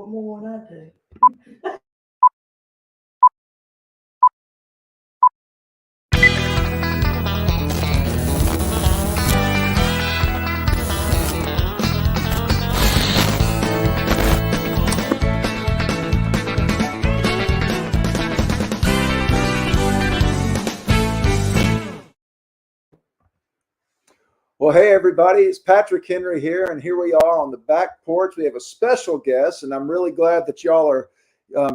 more than I do. Well, hey, everybody, it's Patrick Henry here, and here we are on the back porch. We have a special guest, and I'm really glad that y'all are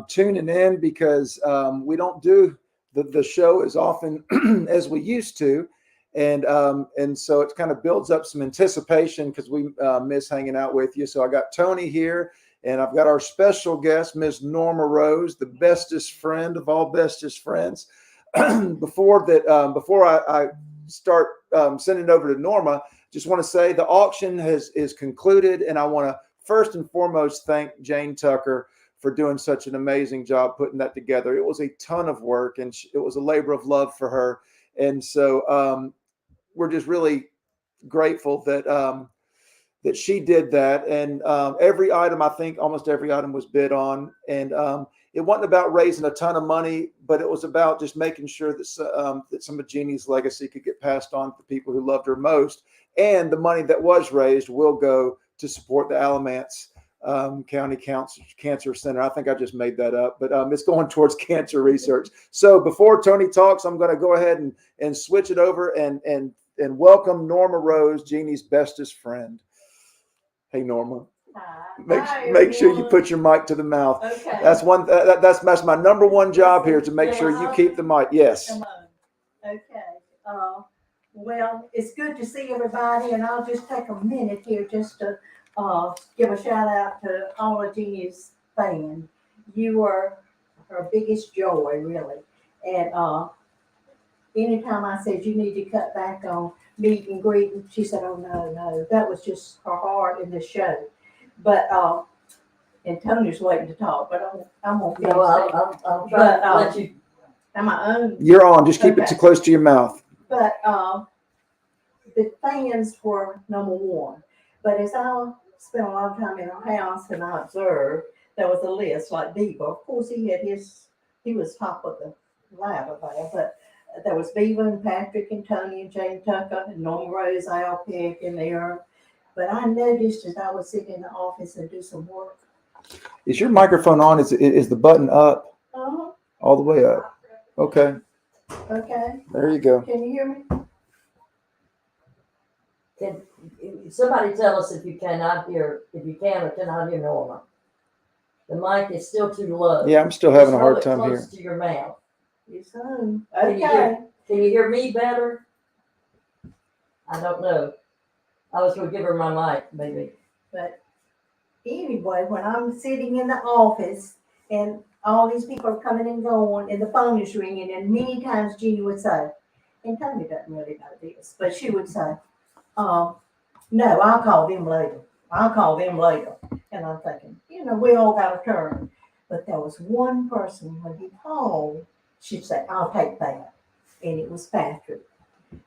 tuning in because we don't do the show as often as we used to. And so it kind of builds up some anticipation because we miss hanging out with you. So I got Toni here, and I've got our special guest, Miss Norma Rose, the bestest friend of all bestest friends. Before I start sending it over to Norma, just want to say the auction is concluded, and I want to first and foremost thank Jeanne Tucker for doing such an amazing job putting that together. It was a ton of work, and it was a labor of love for her, and so we're just really grateful that she did that. And every item, I think almost every item was bid on, and it wasn't about raising a ton of money, but it was about just making sure that that some of Jeannie's legacy could get passed on to people who loved her most. And the money that was raised will go to support the Alamance County Cancer Center. I think I just made that up, but it's going towards cancer research. So before Toni talks, I'm going to go ahead and switch it over and welcome Norma Rose, Jeannie's bestest friend. Hey, Norma. Make sure you put your mic to the mouth. Okay. That's my number one job here, to make sure you keep the mic. Yes. Come on. Okay. Well, it's good to see everybody, and I'll just take a minute here just to give a shout out to all of Jeannie's fans. You are her biggest joy, really. And anytime I said you need to cut back on meet and greet, she said, "Oh no, that was just her heart in the show." But and Toni's waiting to talk, but I'm gonna finish. I'll try to let you. Am I on? You're on. Just keep it too close to your mouth. But the fans were number one. But as I spent a lot of time in her house and I observed, there was a list like Beaver. Of course, he was top of the ladder there, but there was Beaver and Patrick and Toni and Jeanne Tucker and Norma Rose, Al Peck in there. But I noticed as I was sitting in the office and do some work. Is your microphone on? Is the button up? Uh-huh. All the way up. Okay. Okay. There you go. Can you hear me? Can somebody tell us if you can or cannot hear Norma? The mic is still too low. Yeah, I'm still having a hard time close hearing. to your mouth. Yes, okay. Can you hear me better? I don't know. I was going to give her my mic, maybe. But anyway, when I'm sitting in the office and all these people are coming and going and the phone is ringing, and many times Jeannie would say, and Toni doesn't really know this, but she would say, no, I'll call them later. And I'm thinking, we all got a turn. But there was one person when he called, she'd say, I'll take that. And it was Patrick.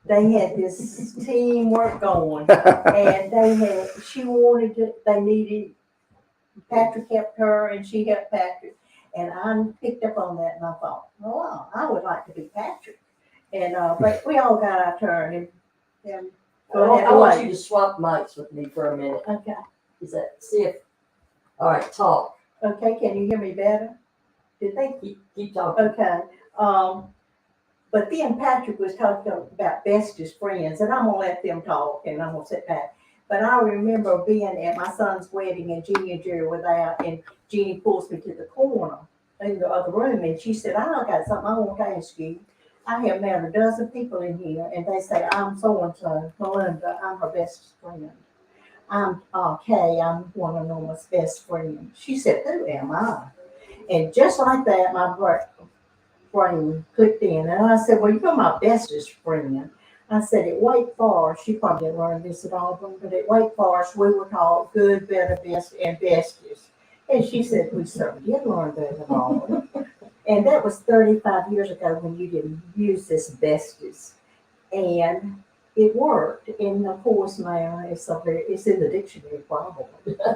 They had this teamwork going, and they needed, Patrick helped her and she helped Patrick. And I picked up on that and I thought, oh, wow, I would like to be Patrick. And but we all got our turn. And I want you to swap mics with me for a minute. Okay. All right, talk. Okay, can you hear me better? Did they keep talking? Okay. But then Patrick was talking about bestest friends, and I'm gonna let them talk, and I'm gonna sit back. But I remember being at my son's wedding, and Jeannie and Jerry were there, and Jeannie pulls me to the corner in the other room, and she said, "I got something I want to ask you. I have met a dozen people in here, and they say I'm so and so, Melinda. I'm her best friend. I'm Kay. I'm one of Norma's best friends." She said, "Who am I?" And just like that, my brain clicked in, and I said, "Well, you're my bestest friend." I said, "At Wake Forest, you probably didn't learn this at Auburn, but at Wake Forest, we were taught good, better, best, and bestest." And she said, "We certainly did learn that at Auburn." And that was 35 years ago when you didn't use this bestest. And it worked. And of course now it's in the dictionary probably.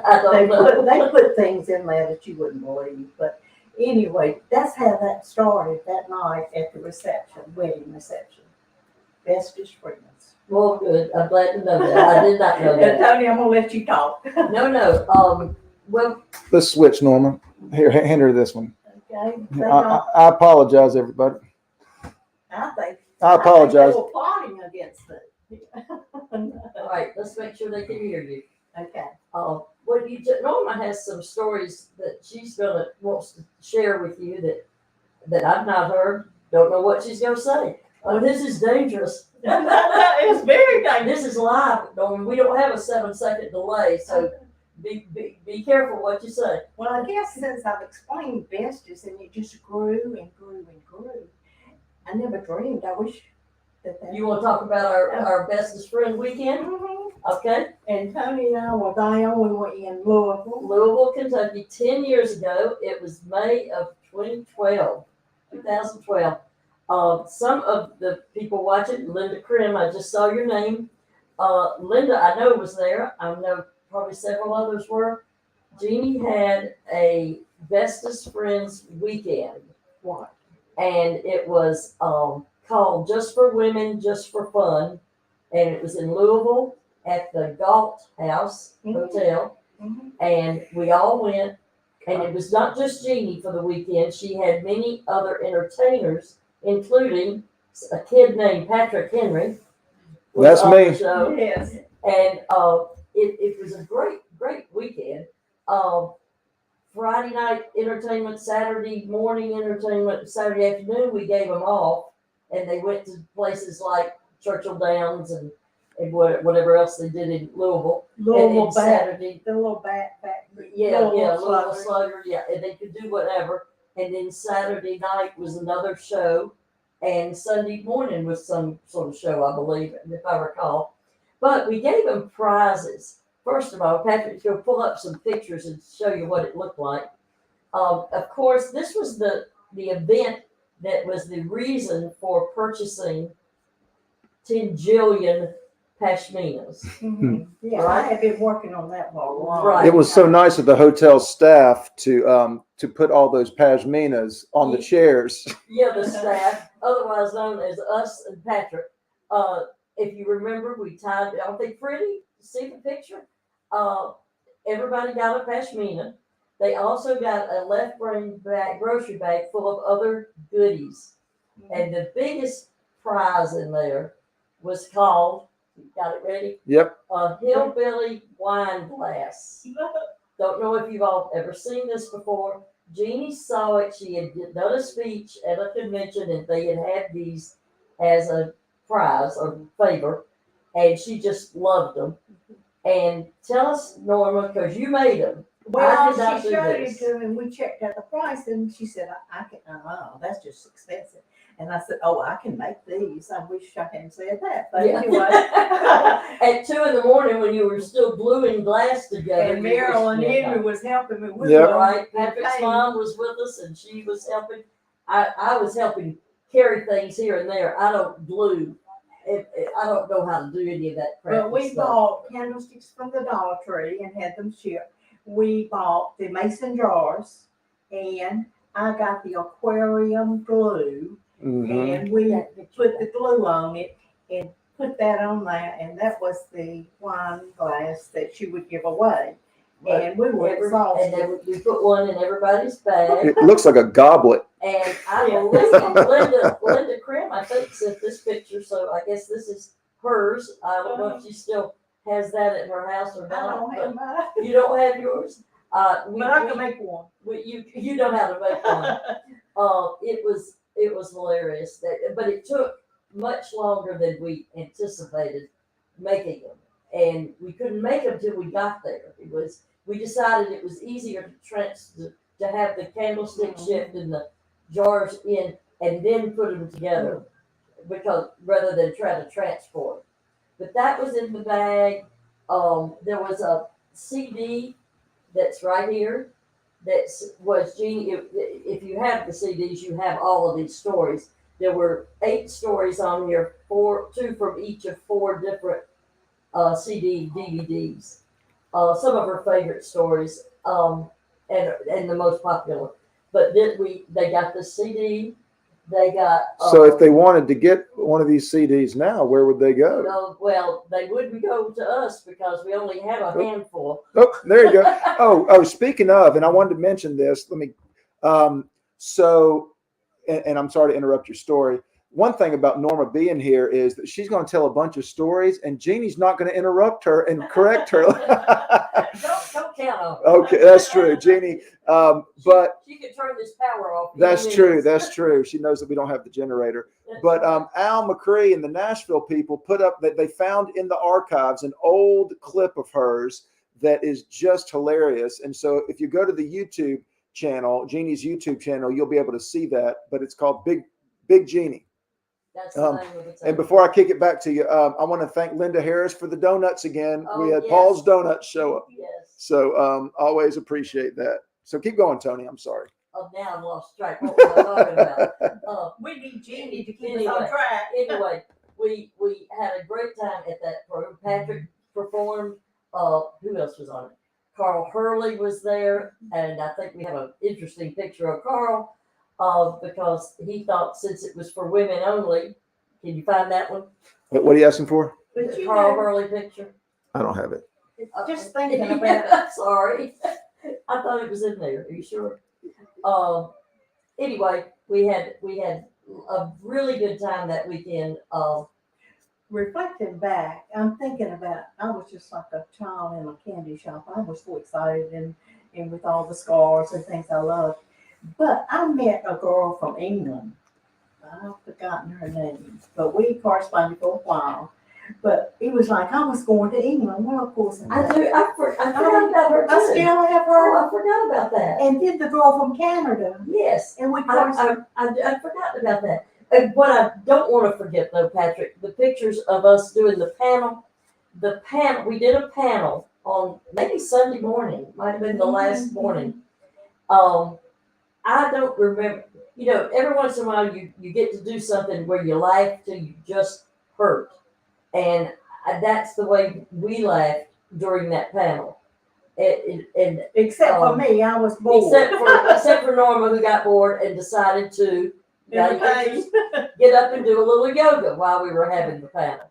I don't know. They put things in there that you wouldn't believe. But anyway, that's how that started that night at the reception, wedding reception. Bestest friends. Well, good. I'm glad to know that. I did not know And that. Tony, I'm gonna let you talk. No. Well, Let's switch, Norma. Here, hand her this one. Okay. They I, don't, I apologize, everybody. I apologize. they were plotting against it. all right. Let's make sure they can hear you. Okay. Norma has some stories that she's wants to share with you that I've not heard. Don't know what she's gonna say. Oh, this is dangerous. It's very dangerous. This is live, Norma. We don't have a 7-second delay, so be careful what you say. Well, I guess since I've explained bestest and it just grew and grew and grew, I never dreamed. I wish that. You want to talk about our bestest friend weekend? Mhm. Okay. And Tony and I were there. We were in Louisville. Louisville, Kentucky, 10 years ago. It was May of 2012. Some of the people watching, Linda Krim, I just saw your name. Linda, I know was there. I know probably several others were. Jeannie had a bestest friends weekend. What? And it was called Just for Women, Just for Fun. And it was in Louisville at the Galt House Hotel. Mm-hmm. And we all went. And it was not just Jeannie for the weekend. She had many other entertainers, including a kid named Patrick Henry. That's me. Yes. And it was a great weekend. Friday night entertainment, Saturday morning entertainment, Saturday afternoon, we gave them off. And they went to places like Churchill Downs and whatever else they did in Louisville. Louisville and back. Saturday, The little back. Louisville Slugger, yeah, and they could do whatever. And then Saturday night was another show, and Sunday morning was some sort of show, I believe, if I recall. But we gave them prizes. First of all, Patrick's going to pull up some pictures and show you what it looked like. Of course, this was the event that was the reason for purchasing 10 jillion pashminas. Mm-hmm. Yeah, Right. I have been working on that for a while. Right. It was so nice of the hotel staff to put all those pashminas on the chairs. Yeah, the staff, otherwise known as us and Patrick. If you remember, we tied, I don't think Freddie, see the picture? Everybody got a pashmina. They also got a left brain bag, grocery bag full of other goodies. And the biggest prize in there was called, got it ready? Yep. A hillbilly wine glass. Don't know if you've all ever seen this before. Jeannie saw it. She had done a speech at a convention, and they had these as a prize or favor, and she just loved them. And tell us, Norma, because you made them. Well, I did not she do showed this. it to me, and we checked out the price, and she said, I can, that's just expensive. And I said, oh, I can make these. I wish I hadn't said that. But anyway. At 2 a.m. when you were still gluing glass together. And Meryl and Henry was helping me with Yep. them. Right. Patrick's mom was with us, and she was helping. I was helping carry things here and there. I don't glue. I don't know how to do any of that crap. But we bought candlesticks from the Dollar Tree and had them shipped. We bought the mason jars, and I got the aquarium glue, Mm-hmm. and we put the glue on it and put that on there, and that was the wine glass that she would give away. And we were And exhausted. then we put one in everybody's bag. It looks like a goblet. And I believe Linda Krim, I think, sent this picture, so I guess this is hers. I don't know if she still has that at her house or I not. don't have mine, You don't have yours? but I can make one. You know how to make one. It was hilarious. But it took much longer than we anticipated making them, and we couldn't make them till we got there. We decided it was easier to have the candlestick shipped and the jars in, and then put them together, because rather than try to transport. But that was in the bag. There was a CD that's right here. Was Genie. If you have the CDs, you have all of these stories. There were 8 stories on here, 2 from each of 4 different CD DVDs. Some of her favorite stories, and the most popular. But then they got the CD. They got. So if they wanted to get one of these CDs now, where would they go? Well, they wouldn't go to us because we only have a handful. Oh, there you go. Oh, speaking of, and I wanted to mention this. Let me. And I'm sorry to interrupt your story. One thing about Norma being here is that she's going to tell a bunch of stories, and Jeannie's not going to interrupt her and correct her. Don't count on her. Okay, that's true, Jeannie. But she could turn this power off. That's true. That's true. She knows that we don't have the generator. But Al McCree and the Nashville people put up that they found in the archives an old clip of hers that is just hilarious. And so if you go to the YouTube channel, Jeannie's YouTube channel, you'll be able to see that. But it's called Big Jeannie. That's the name of it. And before I kick it back to you, I want to thank Linda Harris for the donuts again. Oh, we had yes. Paul's Donuts show up. Yes. So always appreciate that. So keep going, Toni. I'm sorry. Oh, now I'm lost track. What was I talking about? We need Jeannie to keep Anyway. us on track. Anyway, we had a great time at that program. Patrick performed. Who else was on it? Carl Hurley was there, and I think we have an interesting picture of Carl because he thought since it was for women only. Can you find that one? What are you asking for? But The you Carl know, Hurley picture. I don't have it. just thinking about it. Sorry, I thought it was in there. Are you sure? Anyway, we had a really good time that weekend. Reflecting back, I'm thinking about, I was just like a child in a candy shop. I was so excited and with all the scars and things I loved. But I met a girl from England. I've forgotten her name, but we corresponded for a while. But it was like I was going to England. Well, of course, I forgot about her too. I still have her. I forgot about that. And then the girl from Canada. Yes, And we corresponded. I forgot about that. And what I don't want to forget though, Patrick, the pictures of us doing the panel. We did a panel on maybe Sunday morning. Might have been the last morning. I don't remember. You know, every once in a while you get to do something where you laugh till you just hurt. And that's the way we laughed during that panel. Except for me, I was bored. Except for Norma, who got bored and decided to get up and do a little yoga while we were having the panel.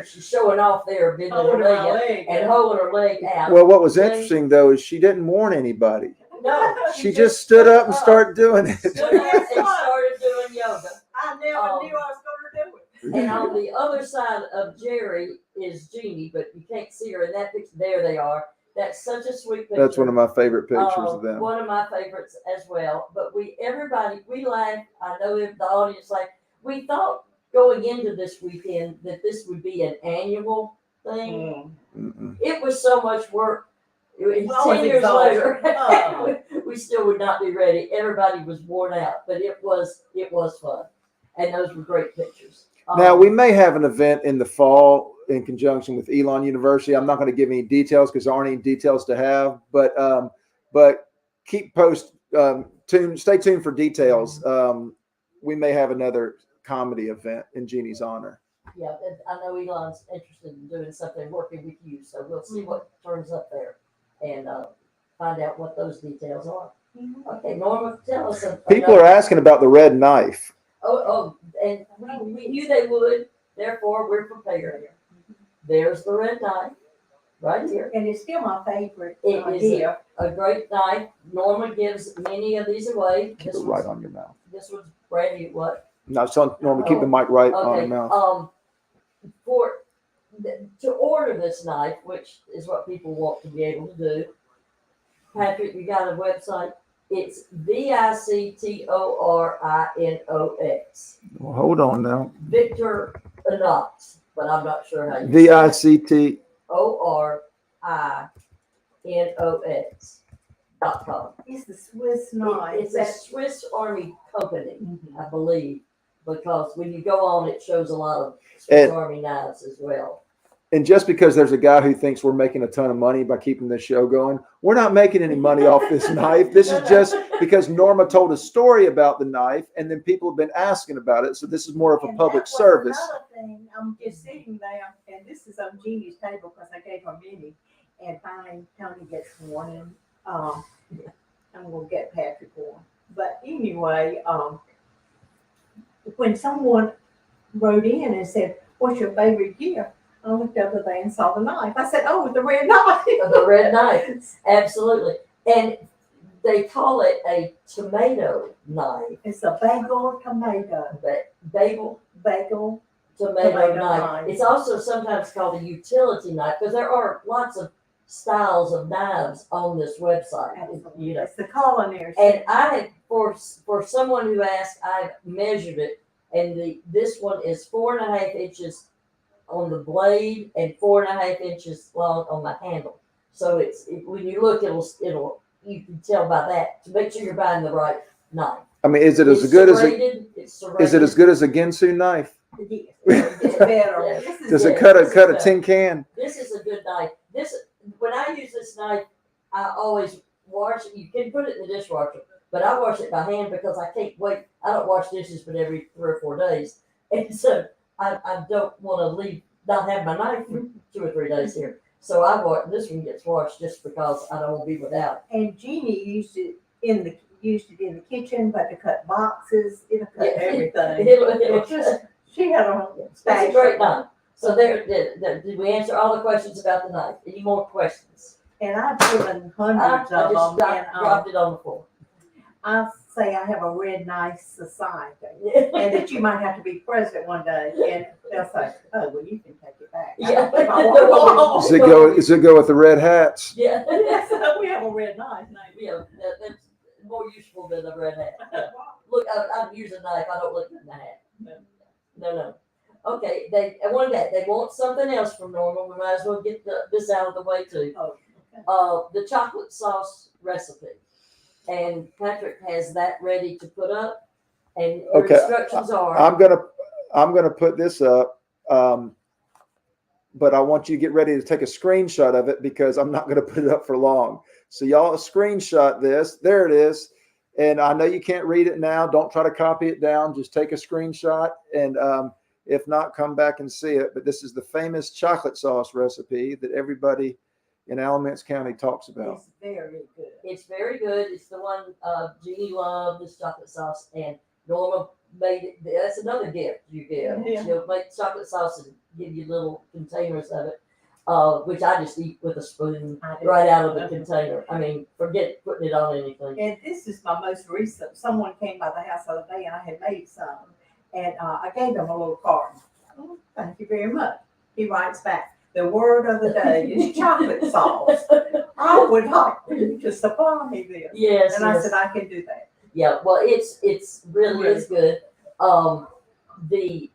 She's showing off there, bending her leg and holding her leg out. Well, what was interesting though is she didn't warn anybody. No, She just stood up and started doing it. stood up and started doing yoga. I never knew I was going to do it. And on the other side of Jerry is Jeannie, but you can't see her in that picture. There they are. That's such a sweet picture. That's one of my favorite pictures of them. One of my favorites as well. But we laughed. I know the audience laughed. We thought going into this weekend that this would be an annual thing. It was so much work. It was 10 years later, we still would not be ready. Everybody was worn out, but it was fun. And those were great pictures. Now, we may have an event in the fall in conjunction with Elon University. I'm not going to give any details because there aren't any details to have, but keep stay tuned for details. We may have another comedy event in Jeannie's honor. Yeah, I know Elon's interested in doing something, working with you, so we'll see what turns up there and find out what those details are. Okay, Norma, tell us. People are asking about the red knife. And we knew they would, therefore we're prepared. There's the red knife, right here. And it's still my favorite. It is a great knife. Norma gives many of these away. Keep it right on your mouth. This one's brand new. What? No, so Norma, keep the mic right on Okay. your mouth. To order this knife, which is what people want to be able to do, Patrick, you got a website? It's VICTORINOX. Well, hold on now. Victor Inox, but I'm not sure how you VICT. ORINOX.com. It's the Swiss knife. It's a Swiss Army company, I believe, because when you go on, it shows a lot of Swiss Army knives as well. And just because there's a guy who thinks we're making a ton of money by keeping this show going, we're not making any money off this knife. This is just because Norma told a story about the knife, and then people have been asking about it. So this is more of a And public that was service. Another thing, I'm just sitting there, and this is on Jeannie's table because I gave her many, and finally Toni gets one, and I'm gonna get Patrick one. But anyway, when someone wrote in and said, "What's your favorite gift?" I looked over there and saw the knife. I said, "Oh, the red knife." The red knife, absolutely. And they call it a tomato knife. It's a bagel tomato. Bagel Bagel. tomato Tomato knife. knife. It's also sometimes called a utility knife because there are lots of styles of knives on this website. You know, It's the culinary. and I had for someone who asked, I measured it, and this one is 4.5 inches on the blade and 4.5 inches long on the handle. So when you look, it'll you can tell by that to make sure you're buying the right knife. I mean, is it as It's good as serrated, it's serrated. is it as good as a Ginsu knife? Yes, it's better. Yeah. This is Does it Yeah, cut this is a a- tin can? This is a good knife. When I use this knife, I always wash it. You can put it in the dishwasher, but I wash it by hand because I can't wait. I don't wash dishes but every 3 or 4 days, and so I don't want to not have my knife for 2 or 3 days here. So this one gets washed just because I don't want to be without. And Jeannie used it in the kitchen, but to cut boxes, it'll cut Yeah. everything. It'll Just she had a It's a great knife. So did we answer all the questions about the knife? Any more questions? and I've given I hundreds just of them. dropped it on the floor. I say I have a red knife society, and that you might have to be president one day, and they'll say, "Oh, well, you can take it back." Yeah. Does it go with the red hats? Yeah. Yes, we have a red knife. Yeah, that's more useful than a red hat. Look, I use a knife. I don't look at the hat. No. Okay, they want something else from Norma. We might as well get this out of the way too. Oh, okay. The chocolate sauce recipe, and Patrick has that ready to put up. And your Okay, instructions are. I'm gonna put this up, but I want you to get ready to take a screenshot of it because I'm not gonna put it up for long. So y'all screenshot this. There it is. And I know you can't read it now. Don't try to copy it down. Just take a screenshot, and if not, come back and see it. But this is the famous chocolate sauce recipe that everybody in Alamance County talks about. It's very good. It's very good. It's the one Jeannie loved, this chocolate sauce, and Norma made it. That's another gift you give. Yeah. She'll make chocolate sauce and give you little containers of it, which I just eat with a spoon right out of the container. I mean, forget putting it on anything. And this is my most recent. Someone came by the house the other day, and I had made some, and I gave him a little card. "Oh, thank you very much." He writes back, "The word of the day is chocolate sauce. I would like for you to supply me this." Yes, And I yes. said, "I can do that." Yeah, well, it's really is good. You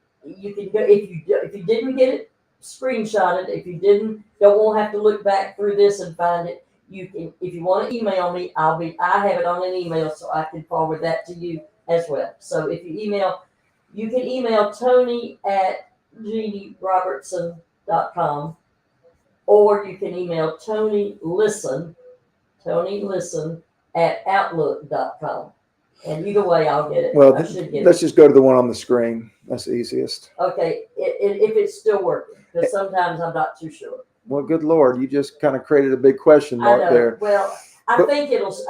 can go if you didn't get it, screenshot it. If you won't have to look back through this and find it. You can, if you want to email me, I have it on an email, so I can forward that to you as well. So if you can email Toni at jeannierobertson.com, or you can email Toni Listen at outlook.com. And either way, I'll get it. Well, I should get let's it. just go to the one on the screen. That's the easiest. Okay, if it's still working, because sometimes I'm not too sure. Well, good Lord, you just kind of created a big question I mark know. there. Well, I But- think it's.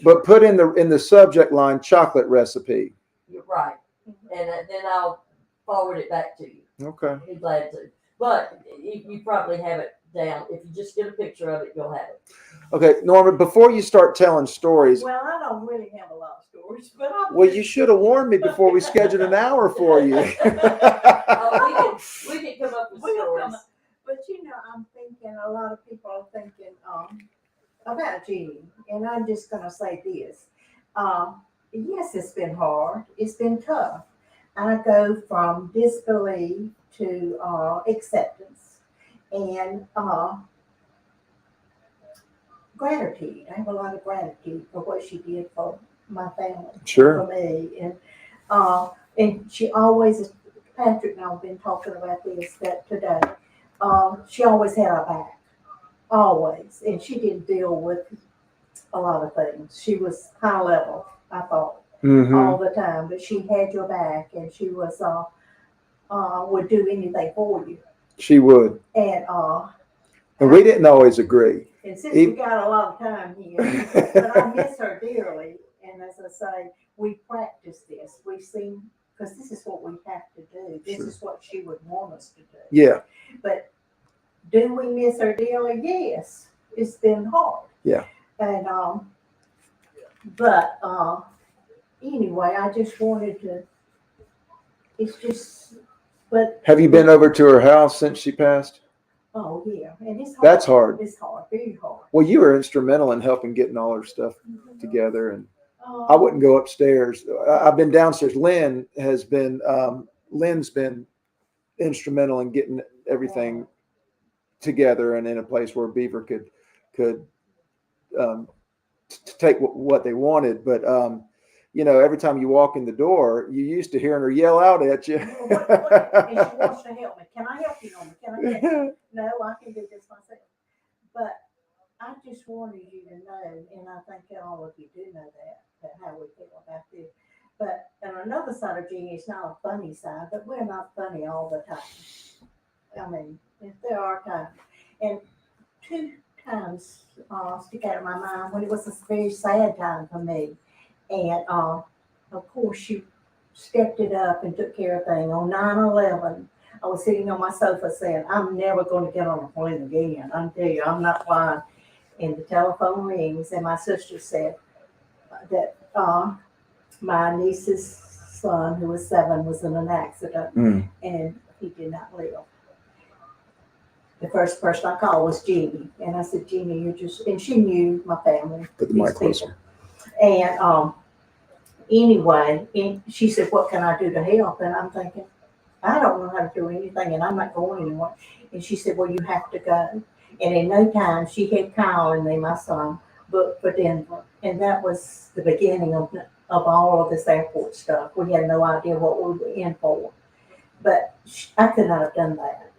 But put in the subject line chocolate recipe. You're right, and then I'll forward it back to you. Okay. Be glad to. But you probably have it down. If you just get a picture of it, you'll have it. Okay, Norma, before you start telling stories, Well, I don't really have a lot of stories, but well, you should have warned me before we scheduled an hour for you. Oh, we can come up with We'll stories. come up. But I'm thinking a lot of people are thinking about Jeannie, and I'm just gonna say this. Yes, it's been hard. It's been tough. I go from disbelief to acceptance and gratitude. I have a lot of gratitude for what she did for my family, Sure. for me, and she always. Patrick and I have been talking about this that today. she always had our back, always, and she didn't deal with a lot of things. She was high level, I thought, all the time, but she had your back, and she was would do anything for you. She would. And we didn't always agree. And since we got a lot of time here, but I miss her dearly. And as I say, we practice this. We sing because this is what we have to do. This is what she would want us to do. Yeah. But do we miss her dearly? Yes. It's been hard. Yeah. And but anyway, I just wanted to. It's just. But have you been over to her house since she passed? Oh yeah, and it's hard. That's hard. It's hard, very hard. Well, you were instrumental in helping getting all her stuff together, and I wouldn't go upstairs. I've been downstairs. Lynn's been instrumental in getting everything together and in a place where Beaver could take what they wanted. But every time you walk in the door, you used to hearing her yell out at you. And she wants to help me. Can I help you, Norma? Can I help you? No, I can do this myself. But I just wanted you to know, and I think all of you do know that how we feel about this. But on another side of Genie, it's not a funny side, but we're not funny all the time. I mean, there are times. And 2 times stick out of my mind when it was a very sad time for me. And of course, she stepped it up and took care of things. On 9/11, I was sitting on my sofa saying, I'm never going to get on a plane again. I'm telling you, I'm not flying. And the telephone rings, and my sister said that my niece's son, who was 7, was in an accident, and he did not live. The first person I called was Jeanne, and I said, Jeanne, and she knew my family. Put the mic closer. And anyway, and she said, what can I do to help? And I'm thinking, I don't know how to do anything, and I'm not going anywhere. And she said, well, you have to go. And in no time, she had Kyle and me, my son, booked for Denver. And that was the beginning of all of this airport stuff. We had no idea what we were in for. But I could not have done that.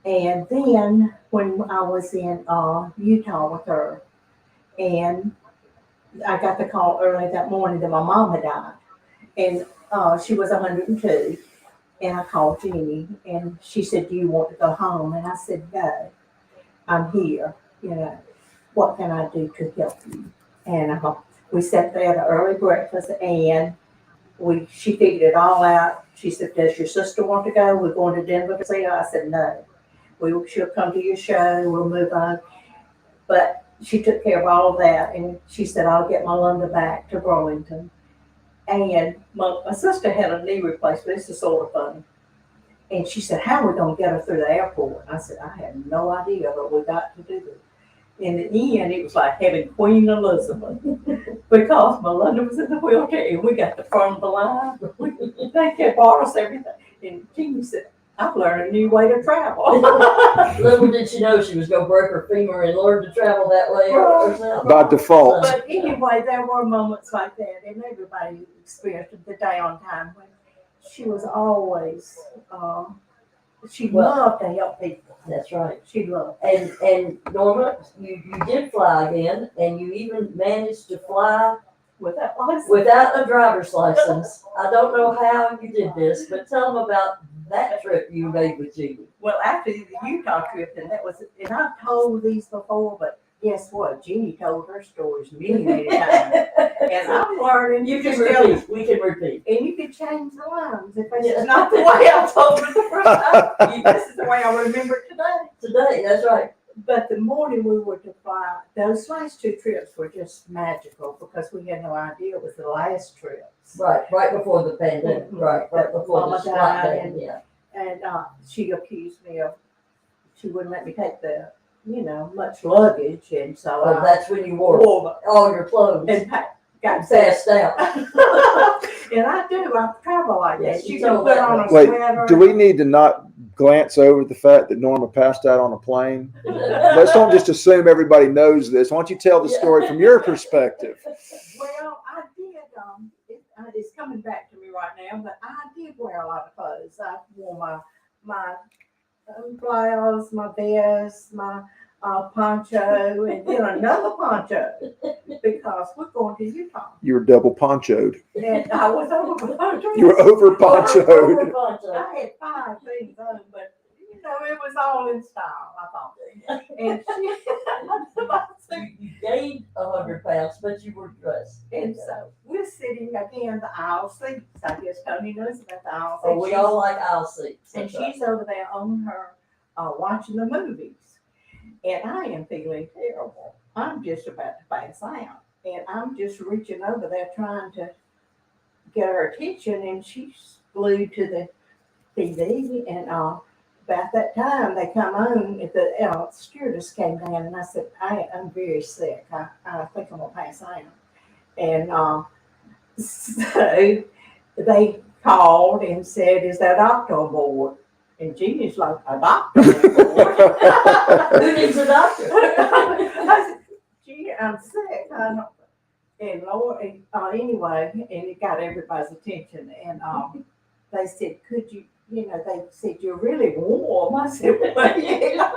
And then when I was in Utah with her, and I got the call early that morning that my mom had died. And she was 102. And I called Jeannie, and she said, do you want to go home? And I said, no, I'm here. What can I do to help you? And we sat there at an early breakfast, and she figured it all out. She said, does your sister want to go? We're going to Denver to see her. I said, no. She'll come to your show. We'll move on. But she took care of all that, and she said, I'll get Melinda back to Burlington. And my sister had a knee replacement. This is sort of funny. And she said, how are we going to get her through the airport? I said, I have no idea, but we got to do it. In the end, it was like having Queen Elizabeth because Melinda was in the wheelchair, and we got the front of the line. They kept bought us everything. And Jeannie said, I've learned a new way to travel. Little did she know she was going to break her femur and learn to travel that way herself. By default. But anyway, there were moments like that, and everybody experienced the downtime when she was always, she loved to help people. That's right. She loved. And Norma, you did fly again, and you even managed to fly Without license. Without a driver's license. I don't know how you did this, but tell them about that trip you made with Genie. Well, after the Utah trip, and I've told these before, but guess what? Jeannie told her stories many, many times. And I'm learning. You can repeat. We can repeat. And you can change the lines if it's not the way I told it the first time. This is the way I remember it today. Today, that's right. But the morning we were to fly, those last 2 trips were just magical because we had no idea it was the last trips. Right before the pandemic. Right before Mama the died, yeah. And she accused me of, she wouldn't let me take the, much luggage. And so Well, that's when you wore all your clothes and got passed out. And I travel like Yes, that. you You can told put that on a me. Wait, sweater. do we need to not glance over the fact that Norma passed out on a plane? Let's don't just assume everybody knows this. Why don't you tell the story from your perspective? Well, I did. It's coming back to me right now, but I did wear a lot of clothes. I wore my blouse, my vest, my poncho, and then another poncho because we're going to Utah. You were double ponchoed. And I was over poncho. You were over ponchoed. I had 5 things on, but you know, it was all in style, I thought. And You gained 100 pounds, but you were dressed. and so we're sitting again the aisle seats. I guess Toni knows about the aisle seats. Oh, we all like aisle seats. And That's right. she's over there on her watching the movies. And I am feeling terrible. I'm just about to pass out. And I'm just reaching over there trying to get her attention. And she's glued to the TV. And about that time, they come on. The stewardess came down. And I said, I'm very sick. I think I'm going to pass out. And so they called and said, is that doctor on board? And Jeannie's like, a doctor on board? Who needs a doctor? I said, gee, I'm sick. I don't. And Lord, anyway, and it got everybody's attention. And they said, could you, they said, you're really warm. I said, well, yeah.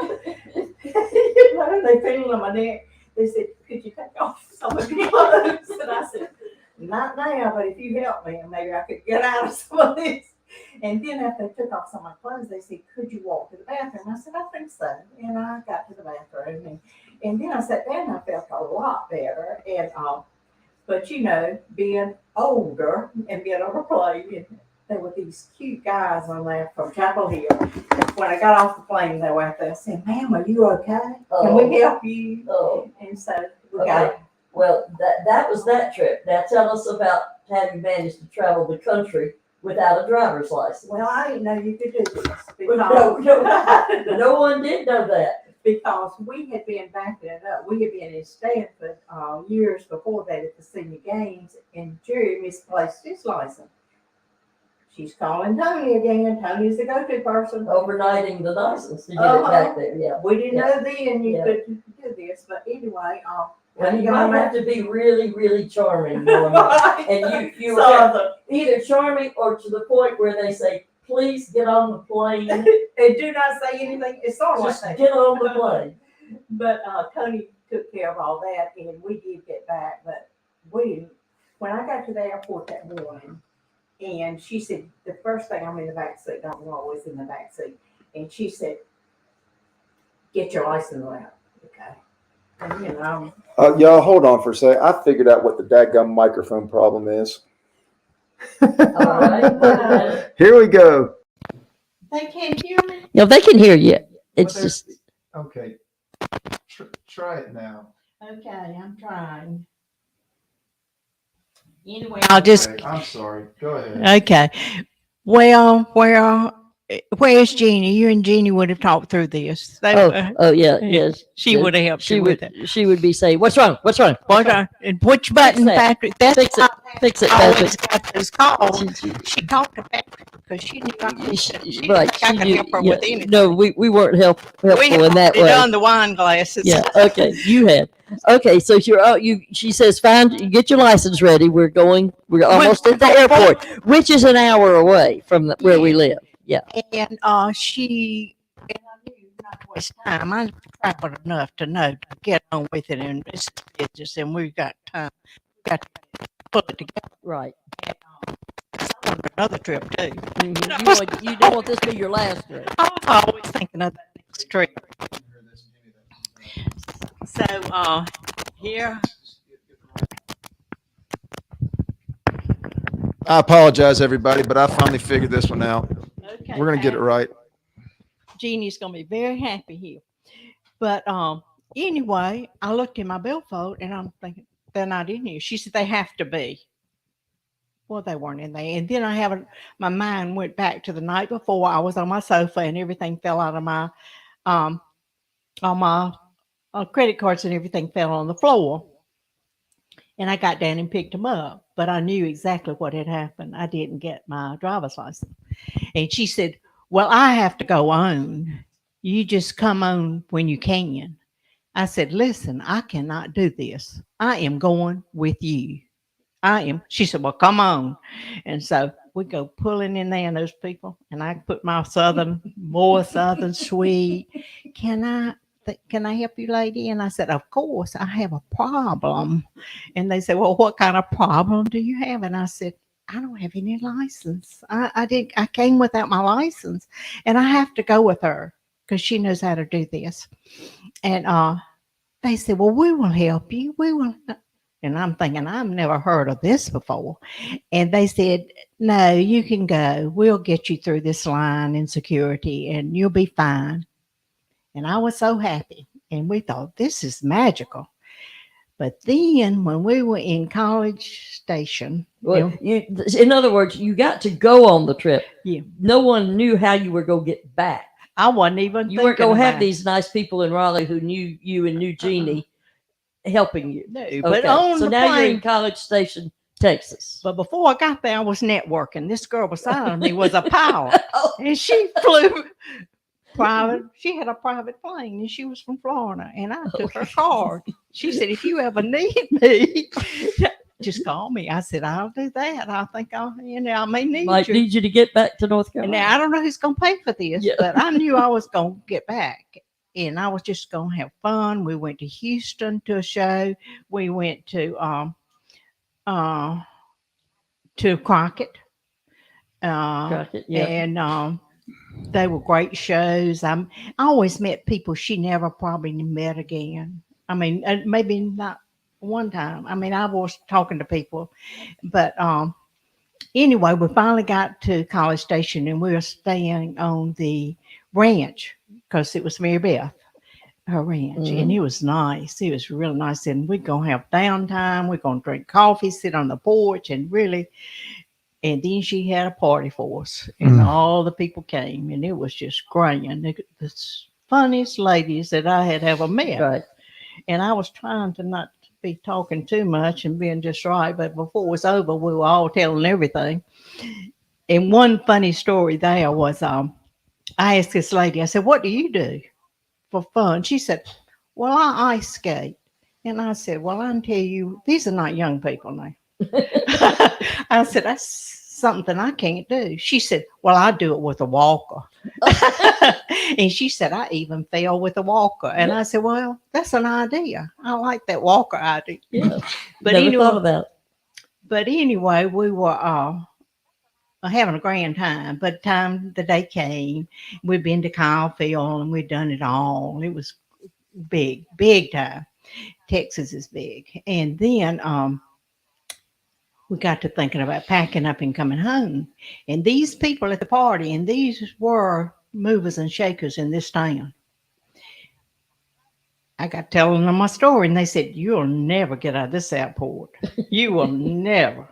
They feeling on my neck. They said, could you take off some of your clothes? And I said, not now, but if you help me, maybe I could get out of some of this. And then after they took off some of my clothes, they said, could you walk to the bathroom? I said, I think so. And I got to the bathroom. And then I sat down and I felt a lot better. And but being older and being on a plane, and there were these cute guys on there from Chapel Hill. When I got off the plane, they were out there saying, ma'am, are you okay? Can we help you? Oh. And so we got. Well, that was that trip. Now tell us about having managed to travel the country without a driver's license. Well, I didn't know you could do this. No one did know that. Because we had been backing it up. We had been in Stanford years before that at the senior games, and Jerry misplaced his license. She's calling Toni again. Toni's the go-to person. Overnighting the license to get it back there, yeah. We didn't know then you could do this, but anyway, well, you might have to be really, really charming, Norma. And you were either charming or to the point where they say, please get on the plane. And do not say anything. It's sort of Just like get on the plane. But Toni took care of all that, and we did get back. But we didn't. When I got to the airport that morning, and she said, the first thing, I'm in the back seat. I'm always in the back seat. And she said, get your license out. Okay. And, y'all, hold on for a second. I figured out what the dadgum microphone problem is. All right. Here we go. they can't hear me. No, they can hear you. It's Well, just okay. Try it now. Okay, I'm trying. Anyway, I'll just. Okay, I'm sorry. Go ahead. Okay. Well, where's Jeannie? You and Jeannie would have talked through this. yes. She would have helped you with it. She would be saying, "What's wrong? What's wrong? And which button, that. Patrick? That's Fix it, always Patrick." got this call. She talked to Patrick because she knew I could Right. I could help her with anything. No, we weren't helpful in that way. On the wine glasses. Yeah. Okay. You had. Okay. So she says, get your license ready. We're almost at the airport, which is an hour away from where we live. Yeah. And I knew not to waste time. I traveled enough to know to get on with it in this business, and we've got time. We've got to put it together. Right. And, I want another trip too. Mm-hmm. You don't want this to be your last trip. I'm always thinking of the next trip. So here. I apologize, everybody, but I finally figured this one out. Okay, We're going to get it right. Jeannie's gonna be very happy here. But anyway, I looked in my billfold and I'm thinking they're not in here. She said they have to be. Well, they weren't in there. And then my mind went back to the night before. I was on my sofa and everything fell out of my all my credit cards and everything fell on the floor. And I got down and picked them up, but I knew exactly what had happened. I didn't get my driver's license. And she said, well, I have to go on. You just come on when you can. I said, listen, I cannot do this. I am going with you. She said, well, come on. And so we go pulling in there, and those people, and I put my more southern sweet. Can I help you, lady? And I said, of course, I have a problem. And they said, well, what kind of problem do you have? And I said, I don't have any license. I came without my license, and I have to go with her because she knows how to do this. And they said, well, we will help you. We will. And I'm thinking, I've never heard of this before. And they said, no, you can go. We'll get you through this line in security and you'll be fine. And I was so happy. And we thought, this is magical. But then when we were in College Station, Well, in other words, you got to go on the trip. Yeah. No one knew how you were going to get back. I wasn't even You weren't going to have about these nice people in Raleigh who knew you and knew Jeannie helping you. No, Okay. but on So the now you're in plane. College Station, Texas. But before I got there, I was networking. This girl beside me was a pilot, Oh, and she flew private. She had a private plane, and she was from Florida. And I took her card. She said, "If you ever need me, just call me." I said, "I'll do that. I think I may need might you." need you to get back to North And Carolina. now I don't know who's gonna pay for this, Yeah. but I knew I was gonna get back. And I was just gonna have fun. We went to Houston to a show. We went to Crockett. Crockett, yeah. And they were great shows. I always met people she never probably met again. I mean, maybe not one time. I mean, I was talking to people, but anyway, we finally got to College Station, and we were staying on the ranch because it was Mary Beth, her ranch, and it was nice. It was really nice. And we're gonna have downtime. We're gonna drink coffee, sit on the porch, and really. And then she had a party for us, and all the people came, and it was just grand. The funniest ladies that I had ever met. Right. And I was trying to not be talking too much and being just right, but before it was over, we were all telling everything. And one funny story there was, I asked this lady, I said, "What do you do for fun?" She said, "Well, I ice skate." And I said, "Well, I can tell you, these are not young people now." I said, "That's something I can't do." She said, "Well, I do it with a walker." And she said, "I even fell with a walker." And I said, "Well, that's an idea. I like that walker idea." Yeah. But Never anyway, thought about it. But anyway, we were having a grand time. By the time the day came, we'd been to Kyle and we'd done it all. It was big, big time. Texas is big. And then we got to thinking about packing up and coming home. And these people at the party, and these were movers and shakers in this town. I got telling them my story, and they said, "You'll never get out of this airport. You will never,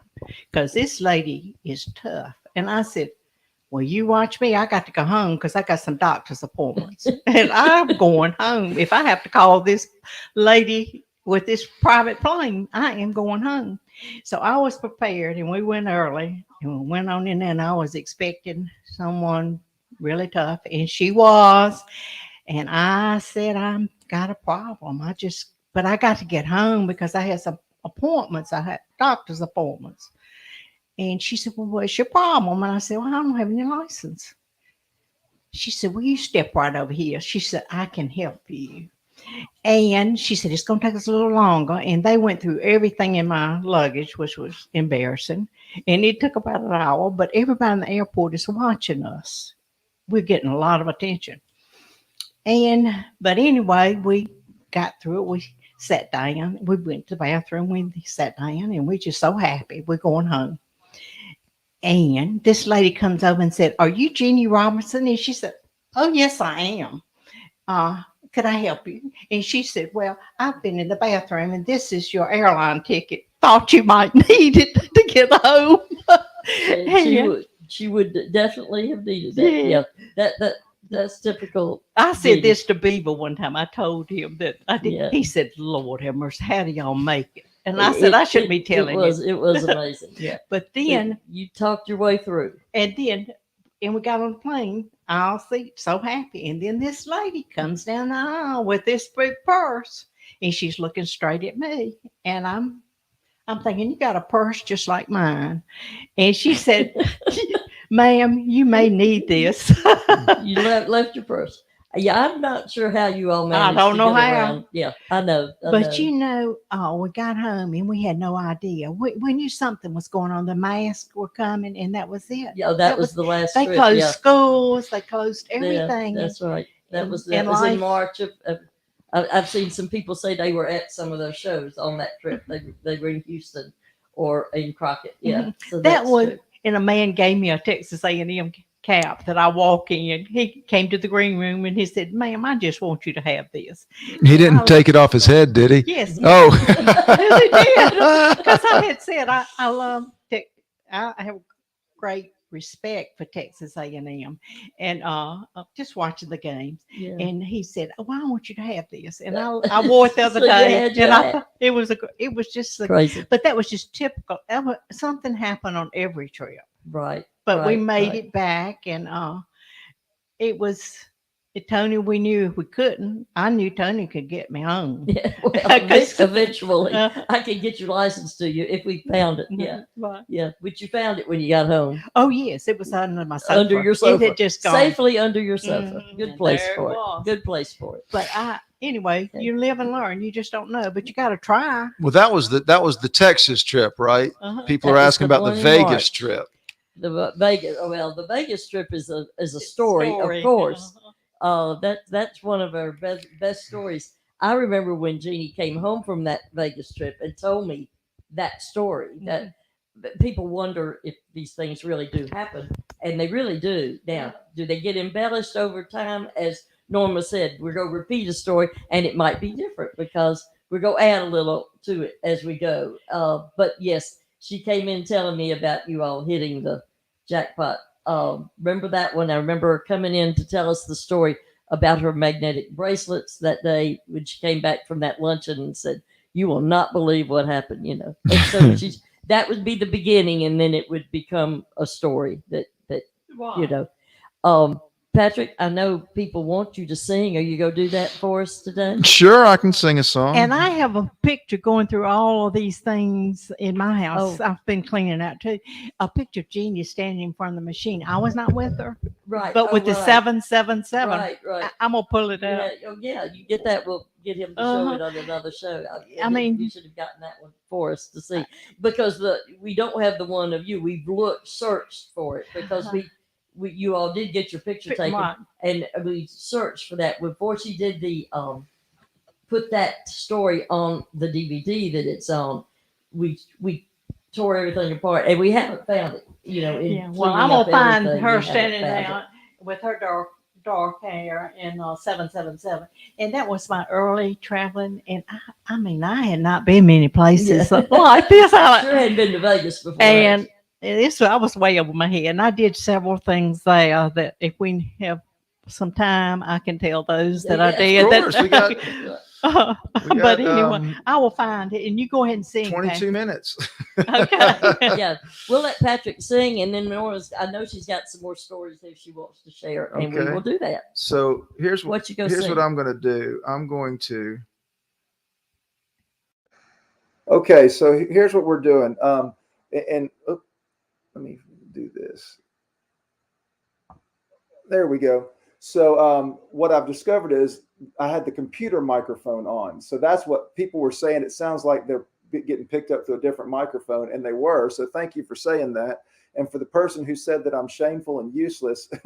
because this lady is tough." And I said, "Well, you watch me. I got to go home because I got some doctor's appointments, and I'm going home. If I have to call this lady with this private plane, I am going home." So I was prepared, and we went early, and we went on in there, and I was expecting someone really tough, and she was. And I said, "I've got a problem. But I got to get home because I had some appointments. I had doctor's appointments." And she said, "Well, what's your problem?" And I said, "Well, I don't have any license." She said, "Well, you step right over here." She said, "I can help you." And she said, "It's going to take us a little longer." And they went through everything in my luggage, which was embarrassing. And it took about an hour, but everybody in the airport is watching us. We're getting a lot of attention. But anyway, we got through it. We sat down. We went to the bathroom. We sat down, and we're just so happy. We're going home. And this lady comes over and said, "Are you Jeannie Robinson?" And she said, "Oh, yes, I am. Could I help you?" And she said, "Well, I've been in the bathroom, and this is your airline ticket. Thought you might need it to get home." And she would definitely have needed that. Yeah. That's typical. I said Jeannie. this to Beaver one time. I told him that I did. Yeah. He said, "Lord have mercy, how do y'all make it?" And I said, "I shouldn't be telling you." It was amazing. Yeah. But then, you talked your way through. and we got on the plane, aisle seat, so happy. And then this lady comes down the aisle with this big purse, and she's looking straight at me. And I'm thinking, you got a purse just like mine. And she said, ma'am, you may need this. You left your purse. Yeah, I'm not sure how you all managed don't to know get how. around. Yeah, I know. But we got home and we had no idea. We knew something was going on. The masks were coming, and that was it. Yeah, that was the last They trip. closed Yeah. schools, they closed Yeah, everything. that's right. That was in in March of. I've seen some people say they were at some of those shows on that trip. They were in Houston or in Crockett. Yeah, so that was. true. And a man gave me a Texas A&M cap that I walk in. He came to the green room and he said, "Ma'am, I just want you to have this." He didn't take it off his head, did he? Yes. Oh. Yes, he did. Because I had said I love I have great respect for Texas A&M, and just watching the games. Yeah. And he said, "Oh, I want you to have this," and I wore it the other So you day, had your and hat. it was just Crazy. but that was just typical. Something happened on every trip, Right. but we right, made right. it back, and it was. Tony, we knew if we couldn't, I knew Tony could get me home. Yeah, well, 'Cause- eventually, I could get your license to you if we found it. Yeah, Right. yeah. But you found it when you got home. Oh yes, it was under my sofa. Under your sofa. It had just gone. Safely under your sofa. Mhm. Good And place there it for it. was. Good place for it. But anyway, Okay. you live and learn. You just don't know, but you got to try. Well, that was the Texas trip, right? Uh-huh. People That are was asking the about the one in Vegas March. trip. The Vegas. Well, the Vegas trip is a story, of course. That's one of our best stories. I remember when Jeannie came home from that Vegas trip and told me that story. That people wonder if these things really do happen, and they really do. Now, do they get embellished over time? As Norma said, we're going to repeat a story, and it might be different because we're going to add a little to it as we go. But yes, she came in telling me about you all hitting the jackpot. Remember that one? I remember her coming in to tell us the story about her magnetic bracelets that day when she came back from that luncheon and said, "You will not believe what happened," you know. And so that would be the beginning, and then it would become a story that you know. Patrick, I know people want you to sing. Are you going to do that for us today? Sure, I can sing a song. And I have a picture going through all of these things in my house. Oh. I've been cleaning out too. A picture of Jeanne standing in front of the machine. I was not with her, Right. but with the right. 777. Right. I'm gonna pull it out. Yeah, you get that. We'll get him to show it on another show. I mean, you should have gotten that one for us to see because we don't have the one of you. We've searched for it because you all did get your picture taken, Right. and we searched for that before she did the put that story on the DVD that it's on. We tore everything apart, and we haven't found it. You know, Well, I'm gonna find her standing there with her dark hair and 777, and that was my early traveling. And I mean, I had not been many places like this. I sure hadn't been to Vegas before, and I was way over my head, and I did several things there that if we have some time, I can tell those that I did. Of course, we got but anyway, I will find it, and you go ahead and sing. 22 Patrick. minutes. Okay. Yeah, we'll let Patrick sing, and then Nora's. I know she's got some more stories that she wants to share, and we Okay. will do that. So here's What you go here's sing? what I'm going to do. I'm going to. Okay, so here's what we're doing. Let me do this. There we go. So what I've discovered is I had the computer microphone on. So that's what people were saying. It sounds like they're getting picked up through a different microphone, and they were. So thank you for saying that. And for the person who said that I'm shameful and useless, but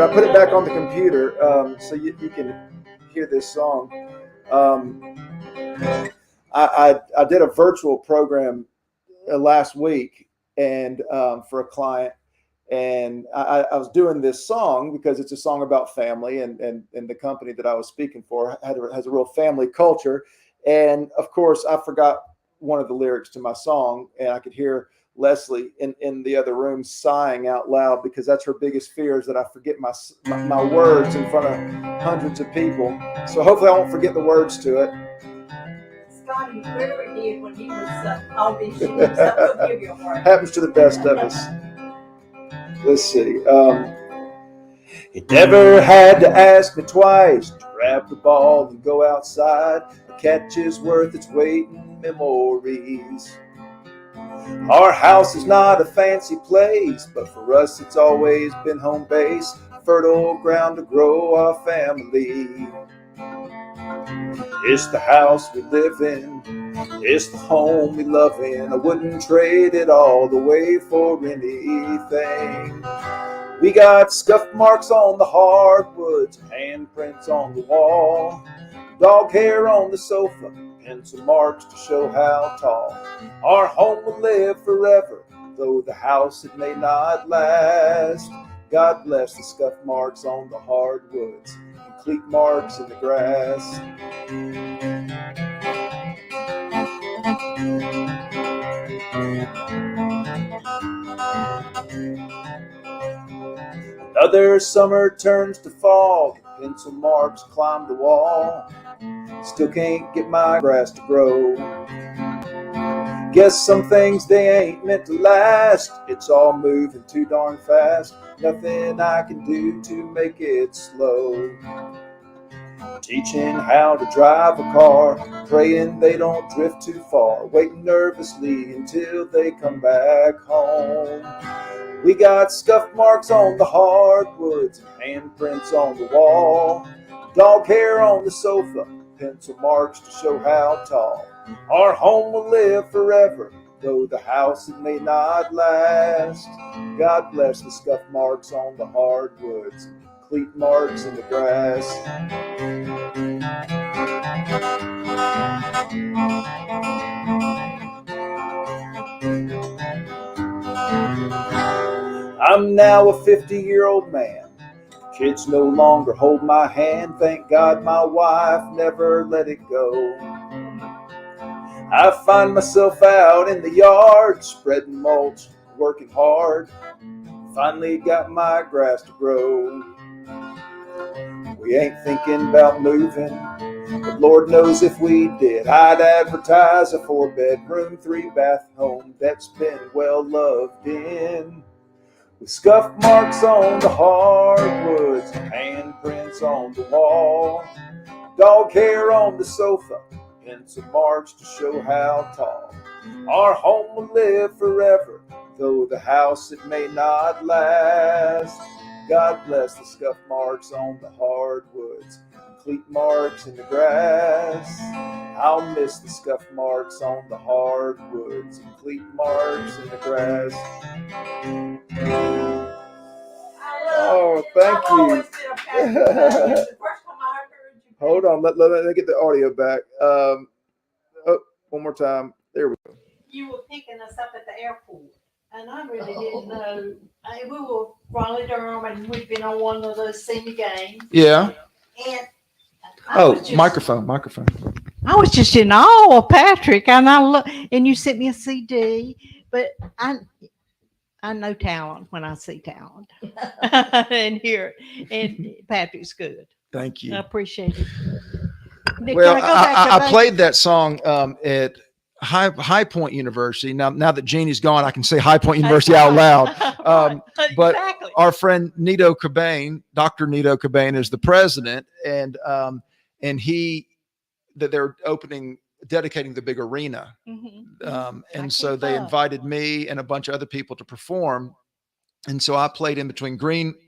I put it back on the computer so you can hear this song. I did a virtual program last week and for a client, and I was doing this song because it's a song about family, and the company that I was speaking for has a real family culture. And of course, I forgot one of the lyrics to my song, and I could hear Leslie in the other room sighing out loud because that's her biggest fear, is that I forget my words in front of hundreds of people. So hopefully I won't forget the words to it. Scotty, whoever it did when he was auditioning, so we'll give you a heart. Happens to the best of us. Let's see. He never had to ask me twice to grab the ball and go outside. I catch is worth its weight in memories. Our house is not a fancy place, but for us it's always been home base, fertile ground to grow our family. It's the house we live in, it's the home we love in. I wouldn't trade it all away for anything. We got scuff marks on the hardwoods, handprints on the wall, dog hair on the sofa, pencil marks to show how tall. Our home will live forever, though the house it may not last. God bless the scuff marks on the hardwoods and cleat marks in the grass. Another summer turns to fall, pencil marks climb the wall. Still can't get my grass to grow. Guess some things they ain't meant to last. It's all moving too darn fast. Nothing I can do to make it slow. Teaching how to drive a car, praying they don't drift too far, waiting nervously until they come back home. We got scuff marks on the hardwoods and handprints on the wall, dog hair on the sofa, pencil marks to show how tall. Our home will live forever, though the house it may not last. God bless the scuff marks on the hardwoods, cleat marks in the grass. I'm now a 50-year-old man. Kids no longer hold my hand. Thank God my wife never let it go. I find myself out in the yard, spreading mulch, working hard. Finally got my grass to grow. We ain't thinking about moving, but Lord knows if we did, I'd advertise a 4-bedroom, 3-bath home that's been well loved in. With scuff marks on the hardwoods, handprints on the wall, dog hair on the sofa, pencil marks to show how tall. Our home will live forever, though the house it may not last. God bless the scuff marks on the hardwoods, cleat marks in the grass. I'll miss the scuff marks on the hardwoods and cleat marks in the grass. Oh, thank you. Hold on, let me get the audio back. One more time. There we go. You were picking us up at the airport, and I really didn't know. We were Raleigh Durham, and we'd been on one of those senior games. Yeah. And Microphone. I was just in awe of Patrick, and and you sent me a CD, but I know talent when I see talent and hear it. And Patrick's good. Thank you. I appreciate it. Well, I played that song at High Point University. Now that Jeannie's gone, I can say High Point University out loud. But exactly. Our friend Nito Cobain, Dr. Nito Cobain, is the president, and they're dedicating the big arena. Mm-hmm. And so they invited me and a bunch of other people to perform. And so I played in between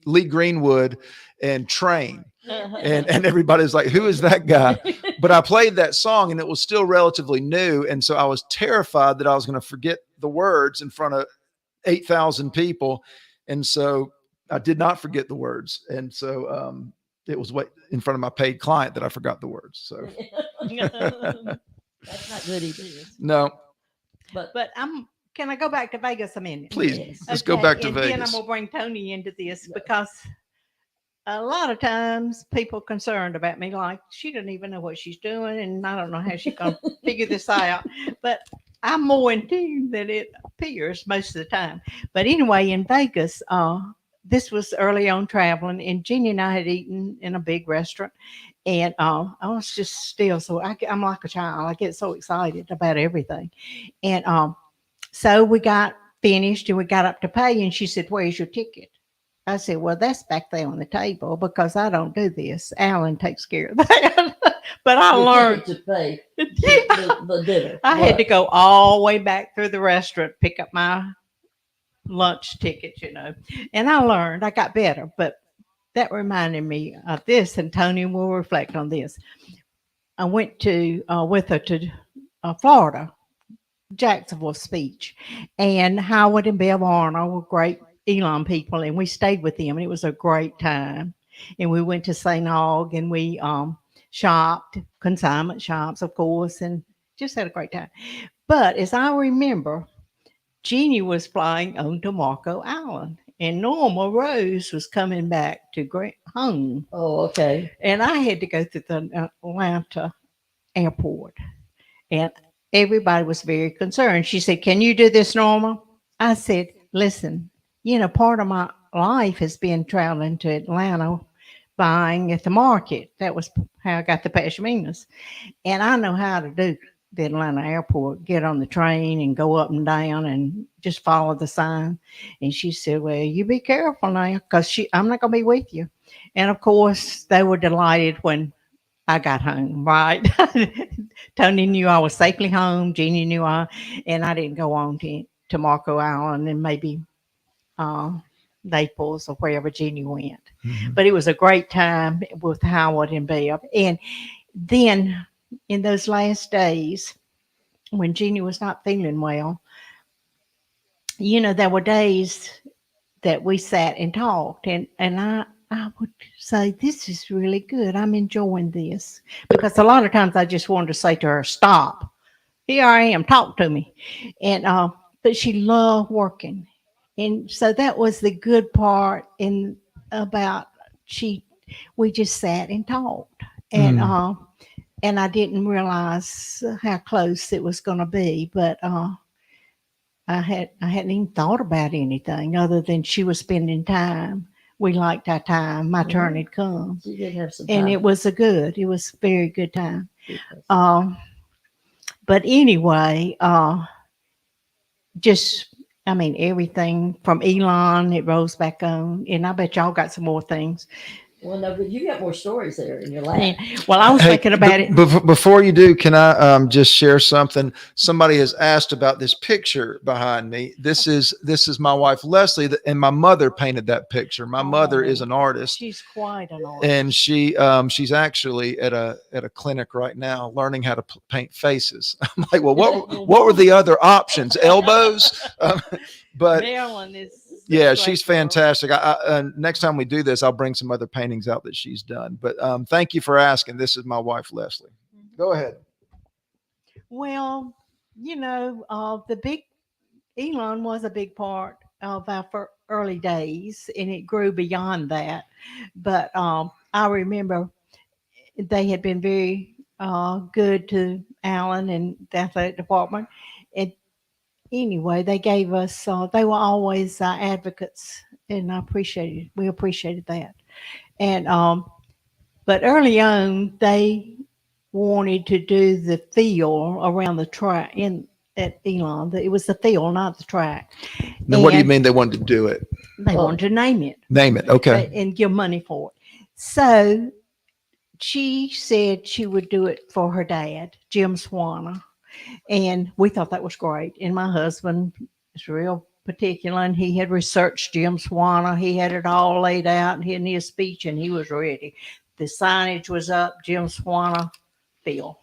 Lee Greenwood and Train. And everybody's like, who is that guy? But I played that song and it was still relatively new. And so I was terrified that I was going to forget the words in front of 8,000 people. And so I did not forget the words. And so it was in front of my paid client that I forgot the words. So that's not good either. No. But can I go back to Vegas a minute? Please, Yes. let's go back to and Vegas. Then I'm going to bring Toni into this because a lot of times people concerned about me, like she doesn't even know what she's doing, and I don't know how she's going to figure this out. But I'm more in tune than it appears most of the time. But anyway, in Vegas, this was early on traveling, and Jeannie and I had eaten in a big restaurant, and I was just still I'm like a child. I get so excited about everything, and so we got finished and we got up to pay, and she said, "Where's your ticket?" I said, "Well, that's back there on the table because I don't do this. Alan takes care of that." But I the learned. ticket to pay the dinner. I had to go all the way back through the restaurant, pick up my lunch ticket, and I learned. I got better, but that reminded me of this, and Tony will reflect on this. I went to with her to Florida, Jacksonville speech, and Howard and Bev Arnold were great Elon people, and we stayed with them, and it was a great time. And we went to St. Aug, and we shopped, consignment shops, of course, and just had a great time. But as I remember, Genie was flying on to Marco Island, and Norma Rose was coming back to home. Oh, okay. And I had to go to the Atlanta airport, and everybody was very concerned. She said, "Can you do this, Norma?" I said, "Listen, part of my life has been traveling to Atlanta, buying at the market. That was how I got the pashminas. And I know how to do the Atlanta airport, get on the train and go up and down and just follow the sign." And she said, "Well, you be careful now, because I'm not going to be with you." And of course, they were delighted when I got home, right? Tony knew I was safely home. Jeannie knew and I didn't go on to Marco Island and maybe Naples or wherever Jeannie went. Mm-hmm. But it was a great time with Howard and Bev. And then in those last days, when Jeannie was not feeling well, there were days that we sat and talked, and I would say, "This is really good. I'm enjoying this." Because a lot of times I just wanted to say to her, "Stop. Here I am. Talk to me." And but she loved working. And so that was the good part we just sat and talked. And and I didn't realize how close it was going to be, but I hadn't even thought about anything other than she was spending time. We liked our time. My turn had come. You did have some time. And it was a very good time. But anyway, everything from Elon, it rolls back on. And I bet y'all got some more things. Well, no, but you got more stories there in your lap. Well, I was thinking about it. Before you do, can I just share something? Somebody has asked about this picture behind me. This is my wife Leslie, and my mother painted that picture. My mother is an artist. She's quite an artist, and she's actually at a clinic right now learning how to paint faces. I'm like, well, what were the other options? Elbows? But Marilyn is. Yeah, she's fantastic. Next time we do this, I'll bring some other paintings out that she's done. But thank you for asking. This is my wife, Leslie. Go ahead. Well, the big Elon was a big part of our early days, and it grew beyond that. But I remember they had been very good to Alan and the athletic department. Anyway, they gave us, they were always advocates, and we appreciated that. And, but early on, they wanted to do the field around the track at Elon. It was the field, not the track. Now, what do you mean they wanted to do it? They wanted to name it. Name it, okay. And give money for it. So she said she would do it for her dad, Jim Swanner. And we thought that was great. And my husband is real particular, and he had researched Jim Swanner. He had it all laid out in his speech, and he was ready. The signage was up, Jim Swanner Field.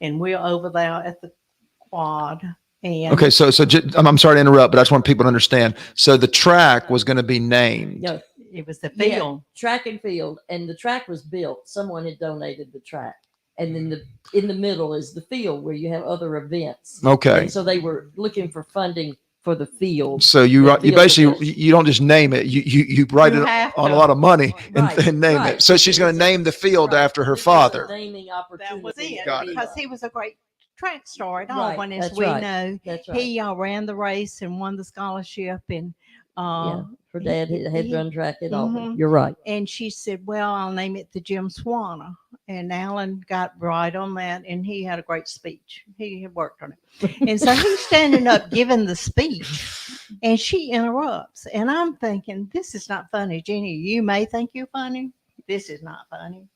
And we're over there at the quad. And okay, so I'm sorry to interrupt, but I just want people to understand. So the track was going to be named. No, it was the field. Yeah, track and field. And the track was built. Someone had donated the track. And then in the middle is the field where you have other events. Okay. And so they were looking for funding for the field. So you basically, you don't just name it. You write it on a lot of money and name it. So she's going to name the field after her father. Naming opportunity. That was it. Got it. Because he was a great track star at Right, Auburn, as that's we right. know. That's right. He ran the race and won the scholarship, and her dad had run track at Auburn. Mhm. You're right. And she said, "Well, I'll name it the Jim Swanner." And Alan got right on that, and he had a great speech. He had worked on it. And so he's standing up giving the speech, and she interrupts. And I'm thinking, this is not funny. Jeannie, you may think you're funny. This is not funny.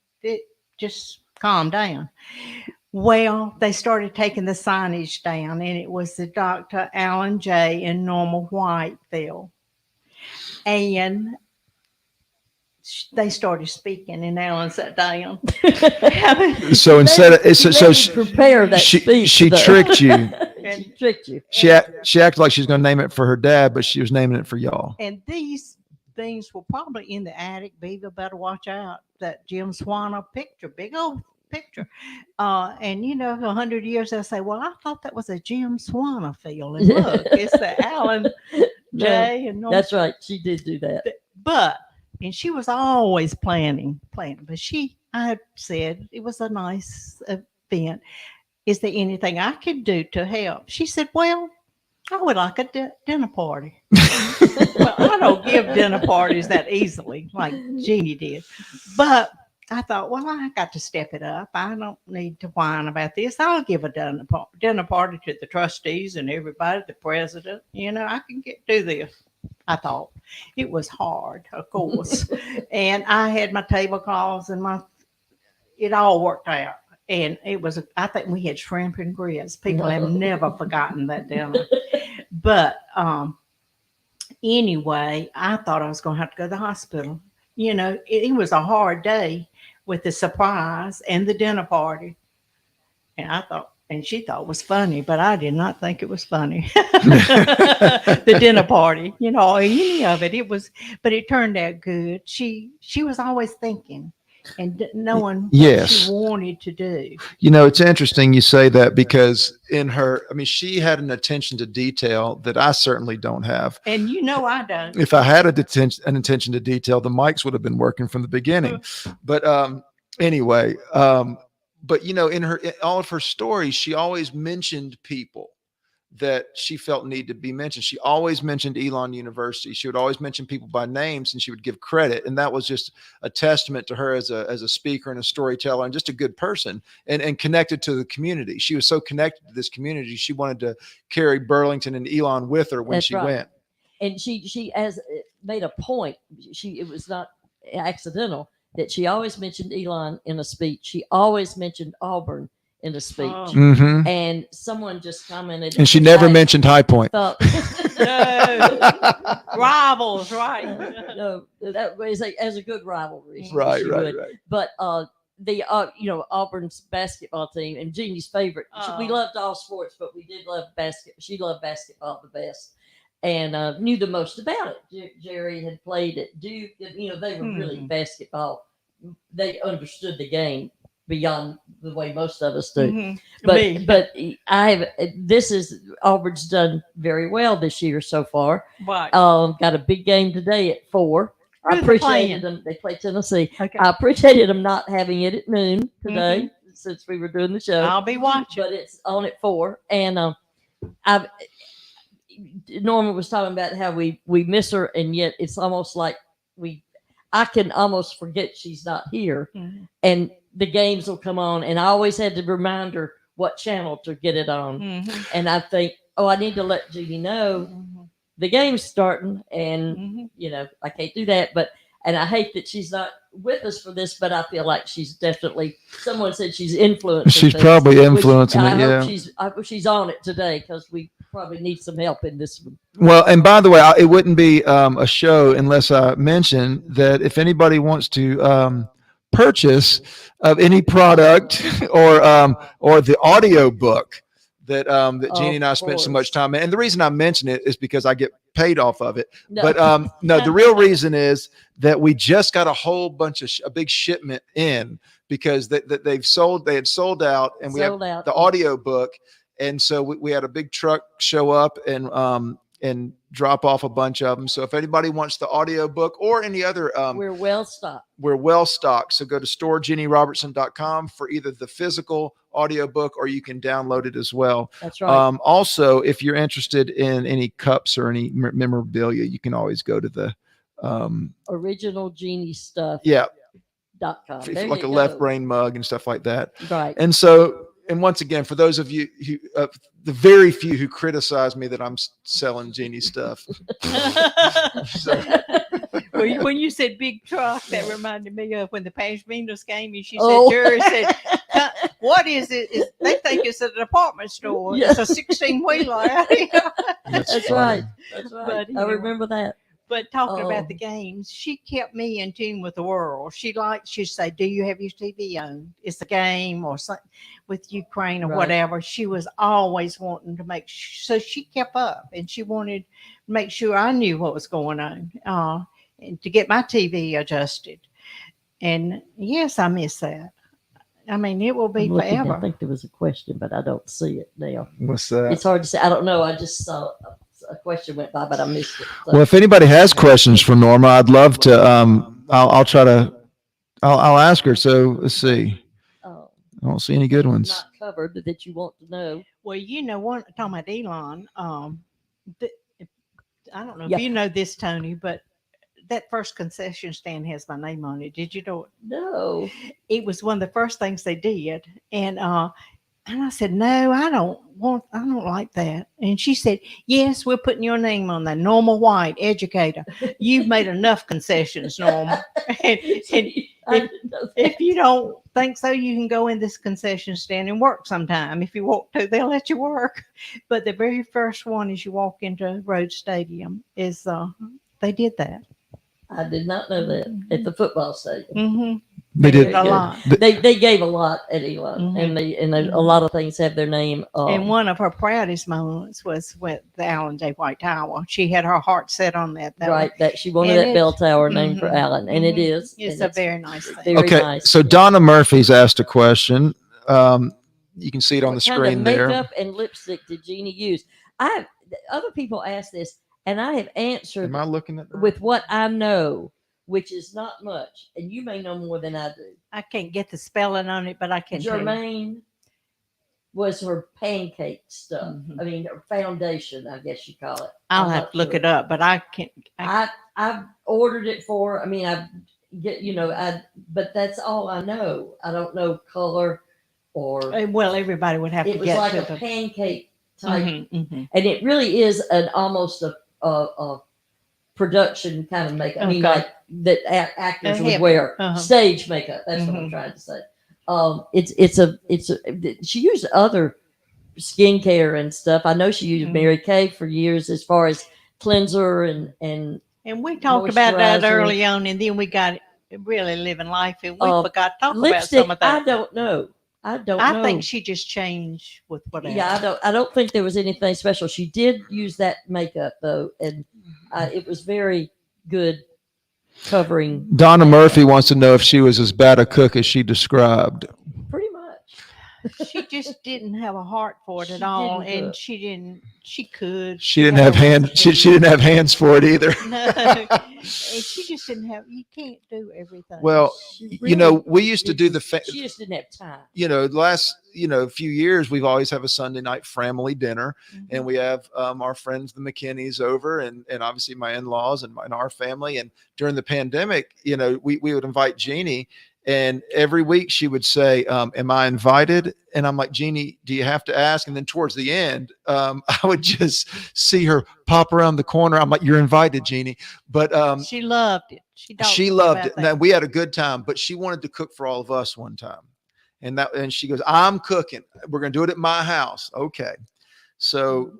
Just calm down. Well, they started taking the signage down, and it was the Dr. Alan J. and Norma Whitefield. And they started speaking, and Alan sat down. So instead of so prepare that speech, she though. tricked you. She tricked you. She acted like she was going to name it for her dad, but she was naming it for y'all. And these things were probably in the attic. Beaver, better watch out. That Jim Swanner picture, big old picture. And 100 years they'll say, well, I thought that was a Jim Swanner field. And look, it's the Alan J. and Norma. That's right. She did do that. And she was always planning. But I had said it was a nice event. Is there anything I could do to help? She said, well, I would like a dinner party. Well, I don't give dinner parties that easily like Jeannie did. But I thought, well, I got to step it up. I don't need to whine about this. I'll give a dinner party to the trustees and everybody, the president. I can do this. I thought it was hard, of course. And I had my tablecloths and it all worked out. And I think we had shrimp and grits. People have never forgotten that dinner. But anyway, I thought I was going to have to go to the hospital. It was a hard day with the surprise and the dinner party. And she thought it was funny, but I did not think it was funny. The dinner party, any of it. But it turned out good. She was always thinking and knowing what she wanted to do. It's interesting you say that because she had an attention to detail that I certainly don't have. And I don't. If I had an attention to detail, the mics would have been working from the beginning. But anyway, but in all of her stories, she always mentioned people that she felt need to be mentioned. She always mentioned Elon University. She would always mention people by names, and she would give credit. And that was just a testament to her as a speaker and a storyteller and just a good person and connected to the community. She was so connected to this community. She wanted to carry Burlington and Elon with her when she went. And she has made a point. It was not accidental that she always mentioned Elon in a speech. She always mentioned Auburn in a speech. Oh. Mm-hmm. And someone just commented. And she never mentioned High Point. No. Rivals, right? No, that was as a good rivalry. Right. But Auburn's basketball team and Jeannie's favorite. We loved all sports, but we did love basketball. She loved basketball the best. And knew the most about it. Jerry had played at Duke. They were really basketball. They understood the game beyond the way most of us do. Mm-hmm. But Auburn's done very well this year so far. Right. Got a big game today at 4. I appreciated them. They play Tennessee. Okay. I appreciated them not having it at noon today since we were doing the show. I'll be watching. But it's on at 4. And Norma was talking about how we miss her, and yet it's almost like I can almost forget she's not here, and the games will come on, and I always had to remind her what channel to get it on, and I think, I need to let Jeannie know the game's starting, and I can't do that, and I hate that she's not with us for this, but I feel like she's definitely. Someone said she's influencing. She's probably influencing it. I hope she's on it today because we probably need some help in this one. Well, and by the way, it wouldn't be a show unless I mention that if anybody wants to purchase of any product or the audio book that Jeannie and I spent so much time in. And the reason I mention it is because I get paid off of it. No. But no, the real reason is that we just got a whole bunch of a big shipment in because they had sold out, and we have the audio book. And so we had a big truck show up and drop off a bunch of them. So if anybody wants the audio book or any other, we're well stocked. We're well stocked. So go to storejeannierobertson.com for either the physical audio book or you can download it as well. That's right. Also, if you're interested in any cups or any memorabilia, you can always go to the original Genie stuff. Yeah. .com. Like a left brain mug and stuff like that. Right. And so and once again, for those of you who, the very few who criticize me that I'm selling Genie stuff. So, When you said big truck, that reminded me of when the Pashminas came and she said, Oh. Jerry said, what is it? They think it's a department store. Yes. It's a 16-wheeler out here. That's funny. right. That's right. But I anyway. remember that. But talking Oh. about the games, she kept me in tune with the world. She'd say, do you have your TV on? It's a game or something with Ukraine or Right. whatever. She was always wanting to so she kept up and she wanted to make sure I knew what was going on and to get my TV adjusted. And yes, I miss that. I mean, it will be I'm looking, forever. I think there was a question, but I don't see it now. What's that? It's hard to say. I don't know. I just saw a question went by, but I missed it. So. Well, if anybody has questions for Norma, I'd love to. I'll try to. I'll ask her. So let's see. Oh, I don't see any good ones. not covered that you want to know. Well, one talking about Elon. I don't know Yeah. if you know this, Tony, but that first concession stand has my name on it. Did you know it? No. It was one of the first things they did, and I said, no, I don't like that. And she said, yes, we're putting your name on that. Norma White, educator. You've made enough concessions, Norma. and I didn't know that. if you don't think so, you can go in this concession stand and work sometime. If you want to, they'll let you work. But the very first one as you walk into Rhodes Stadium is they did that. I did not know that at the football stadium. Mm-hmm. They did a lot. They gave a lot at Elon, Mhm. and a lot of things have their name. And one of her proudest moments was with the Alan J. White Tower. She had her heart set on that. right, that she wanted And that bell tower named for Mhm. Alan, and it is. It's and a very nice thing. very Okay, nice. so Donna Murphy's asked a question. You can see it on What the kind of screen there. makeup and lipstick did Jeannie use? Other people ask this, and I have answered Am I looking at that? with what I know, which is not much, and you may know more than I do. I can't get the spelling on it, but I can tell you. Germaine was her pancake stuff. Mhm. I mean, her foundation, I guess you call it. I'll I'm have not to look sure. it up, but I can't. I've ordered it for. I mean, but that's all I know. I don't know color or. Well, everybody would have It to was get like to a the. pancake type, Mhm. and it really is an almost a production kind of makeup. I mean, Okay. like that actors would heavy. wear Uh-huh. stage makeup. That's what I'm Mhm. trying to say. She used other skincare and stuff. I know she used Mhm. Mary Kay for years as far as cleanser and And we talked about that moisturizer. early on, and then we got really living life, and we Uh, forgot to talk about lipstick. some of that. I don't know. I don't I know. think she just changed with whatever. Yeah, I don't think there was anything special. She did use that makeup though, and it was very good covering. Donna Murphy wants to know if she was as bad a cook as she described. Pretty much. She just didn't have a heart for it She at all, didn't and cook. she didn't. She could. She didn't have hands. She didn't have hands for it either. No, and she just didn't have. You can't do everything. Well, She you know, really we used to do the. She just didn't have time. Last few years we've always have a Sunday night family dinner, and we have our friends the McKinneys over, and obviously my in-laws and our family. And during the pandemic, we would invite Jeannie, and every week she would say, am I invited? And I'm like, Jeannie, do you have to ask? And then towards the end, I would just see her pop around the corner. I'm like, you're invited, Jeannie. But she loved it. she loved it. Now, we had a good time, but she wanted to cook for all of us one time. And she goes, I'm cooking. We're going to do it at my house. Okay. So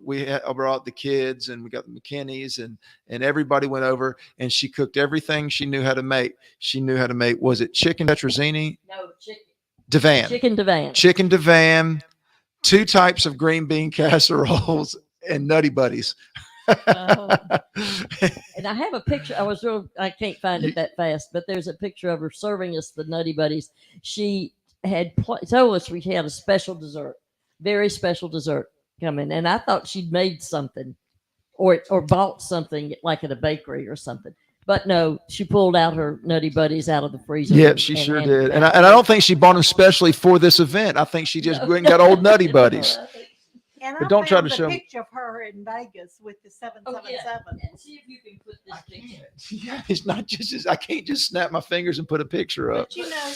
I brought the kids, and we got the McKinneys, and everybody went over, and she cooked everything she knew how to make. She knew how to make, was it chicken tetrazzini? No, chicken. Divan. Chicken divan. Chicken divan, 2 types of green bean casseroles, and Nutty Buddies. And I have a picture. I can't find it that fast, but there's a picture of her serving us the Nutty Buddies. She had told us we had a special dessert, very special dessert coming, and I thought she'd made something or bought something like at a bakery or something. But no, she pulled out her Nutty Buddies out of the freezer. Yeah, she sure did. And I don't think she bought them specially for this event. I think she just went and got old Nutty Buddies. And But I don't try found to the show- picture of her in Vegas with the 777. And see if you can put this picture. Yeah, it's not just. I can't just snap my fingers and put a picture up. But you know,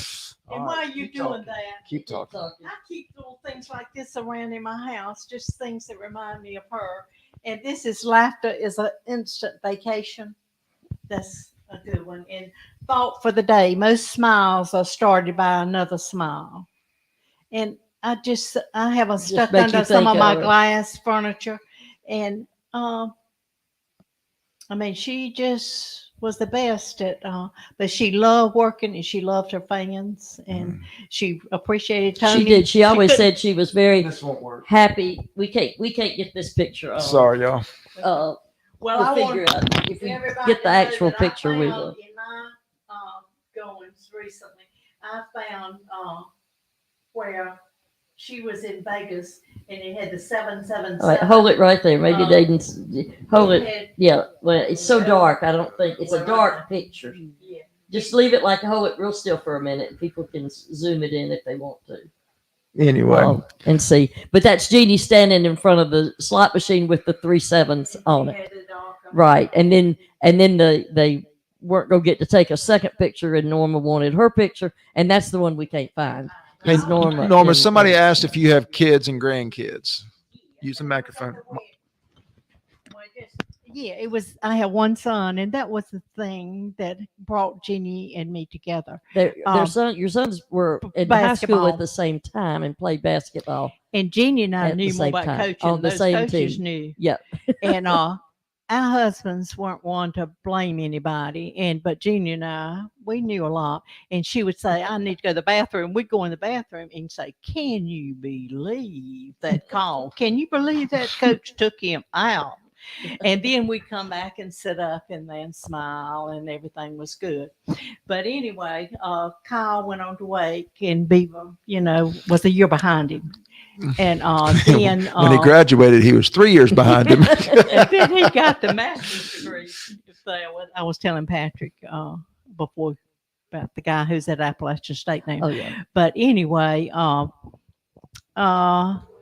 All and right, while you're keep doing talking. that, Keep talking. I keep little things like this around in my house, just things that remind me of her. And this is laughter is an instant vacation. That's a good one. And thought for the day. Most smiles are started by another smile. And I have them Just stuck makes you under some think of my of it. glass furniture. And I mean, she just was the best at, but she loved working and she loved her fans and she appreciated Tony. She did. She always couldn't- said she was very This won't work. happy. We can't get this picture on. Sorry, y'all. Uh, Well, we'll I figure want out if we everybody get the to know actual that I picture. We found will. in my goings recently, I found where she was in Vegas and it had the 777. All right, hold it right there. Maybe they didn't hold it. had- Yeah. Well, it's so dark. I don't think it's a Well, dark picture. Yeah. Just leave it like hold it real still for a minute. People can zoom it in if they want to. Anyway, And see. But that's Jeannie standing in front of the slot machine with the 3 sevens on She it. had the dark on. Right. And then they weren't gonna get to take a second picture and Norma wanted her picture, and that's the one we can't find. hey, Norma Norma, and- somebody asked if you have kids and grandkids. Use the microphone. Yeah, it was. I had one son, and that was the thing that brought Jeannie and me together. Their Um, your sons were in high school basketball. at the same time and played basketball. And Jeannie and I At the knew more same about time, coaching. on the Those same coaches team. knew. Yep. And our husbands weren't one to blame anybody. But Jeannie and I, we knew a lot. And she would say, "I need to go to the bathroom." We'd go in the bathroom and say, "Can you believe that call? Can you believe that coach took him out?" And then we'd come back and sit up and then smile and everything was good. But anyway, Kyle went on to Wake and Beaver, was a year behind him. And then When he graduated, he was 3 years behind him. and then he got the master's degree. I was telling Patrick before about the guy who's at Appalachian State now. Oh yeah. But anyway,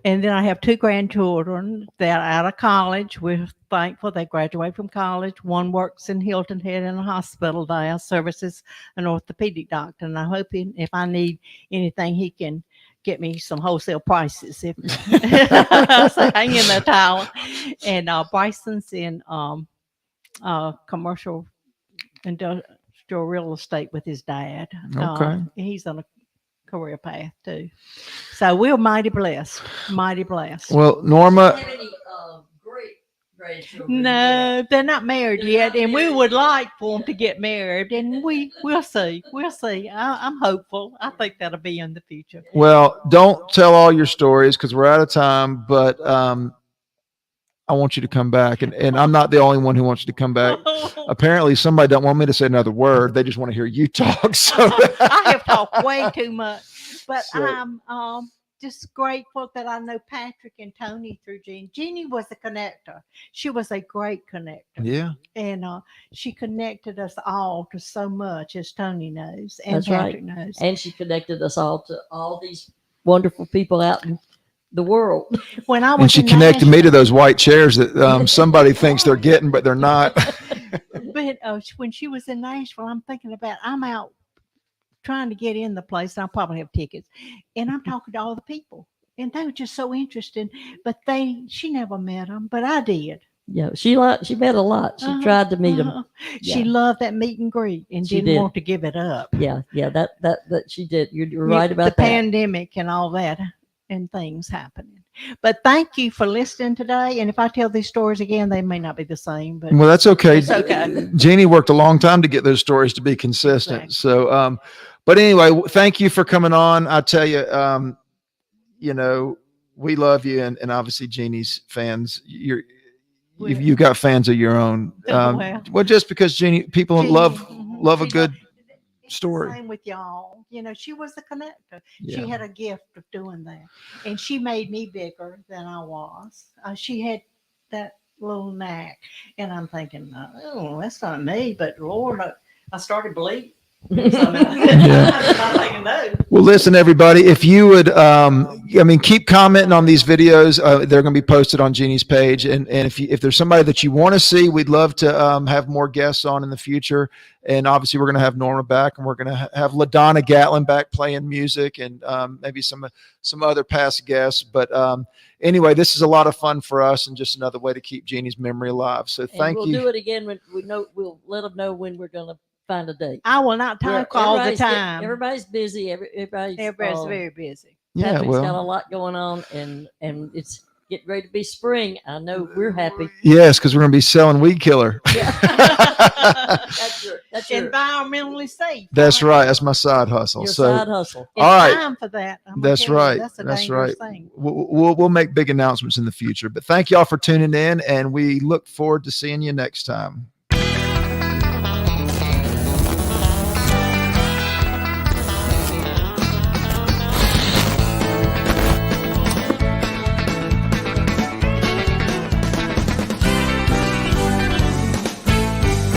and then I have 2 grandchildren that are out of college. We're thankful they graduated from college. One works in Hilton Head in a hospital there, services an orthopedic doctor. And I hope if I need anything, he can get me some wholesale prices. If so hang in there, Tyler. And Bryson's in commercial industrial real estate with his dad. Okay. He's on a career path too. So we're mighty blessed. Mighty blessed. Well, Do Norma, you have any great grandchildren? No, they're not married They're yet, not and we married would yet. like for them to get married, and we'll see. We'll see. I'm hopeful. I think that'll be in the future. well, don't tell all your stories because we're out of time, but I want you to come back. And I'm not the only one who wants you to come back. Apparently, somebody don't want me to say another word. They just want to hear you talk. So I have talked way too much, but So- I'm just grateful that I know Patrick and Toni through Jeanne. Jeannie was a connector. She was a great connector. Yeah. And she connected us all to so much, as Toni knows and That's right. Patrick knows. And she connected us all to all these wonderful people out in the world. When I was And she in connected me to Nashville- those white chairs that somebody thinks they're getting, but they're not. But when she was in Nashville, I'm thinking about I'm out trying to get in the place. And I'll probably have tickets, and I'm talking to all the people, and they were just so interested. But she never met them, but I did. Yeah, she met a lot. She tried to meet them. She Yeah. loved that meet and greet and She didn't did. want to give it up. Yeah, that she did. You're right about the that. pandemic and all that and things happening. But thank you for listening today. And if I tell these stories again, they may not be the same. But Well, that's okay. It's okay. Jeannie worked a long time to get those stories to be consistent. Exactly. So, but anyway, thank you for coming on. I tell you, we love you, and obviously Jeannie's fans. You've got fans of your own. Well, just because people Jeannie, love a she good loved- it's story. The same with y'all. She was the connector. Yeah. She had a gift of doing that, and she made me bigger than I was. She had that little knack, and I'm thinking, oh, that's not me. But Lord, I started believing. Well, listen, everybody, if you would, keep commenting on these videos. They're going to be posted on Jeannie's page. And if there's somebody that you want to see, we'd love to have more guests on in the future. And obviously, we're going to have Norma back, and we're going to have LaDonna Gatlin back playing music, and maybe some other past guests. But anyway, this is a lot of fun for us, and just another way to keep Jeannie's memory alive. So thank you. We'll do it again when we know. We'll let them know when we're going to find a date. I will not talk all the time. Everybody's busy. Everybody's very busy. Yeah, Patrick's got a lot going on, and it's getting ready to be spring. I know we're happy. Yes, because we're going to be selling Weed Killer. Yeah. That's your environmentally safe. That's right. That's my side hustle. side hustle. It's all right. time for that. That's right. That's a That's dangerous right. thing. We'll make big announcements in the future. But thank y'all for tuning in, and we look forward to seeing you next time.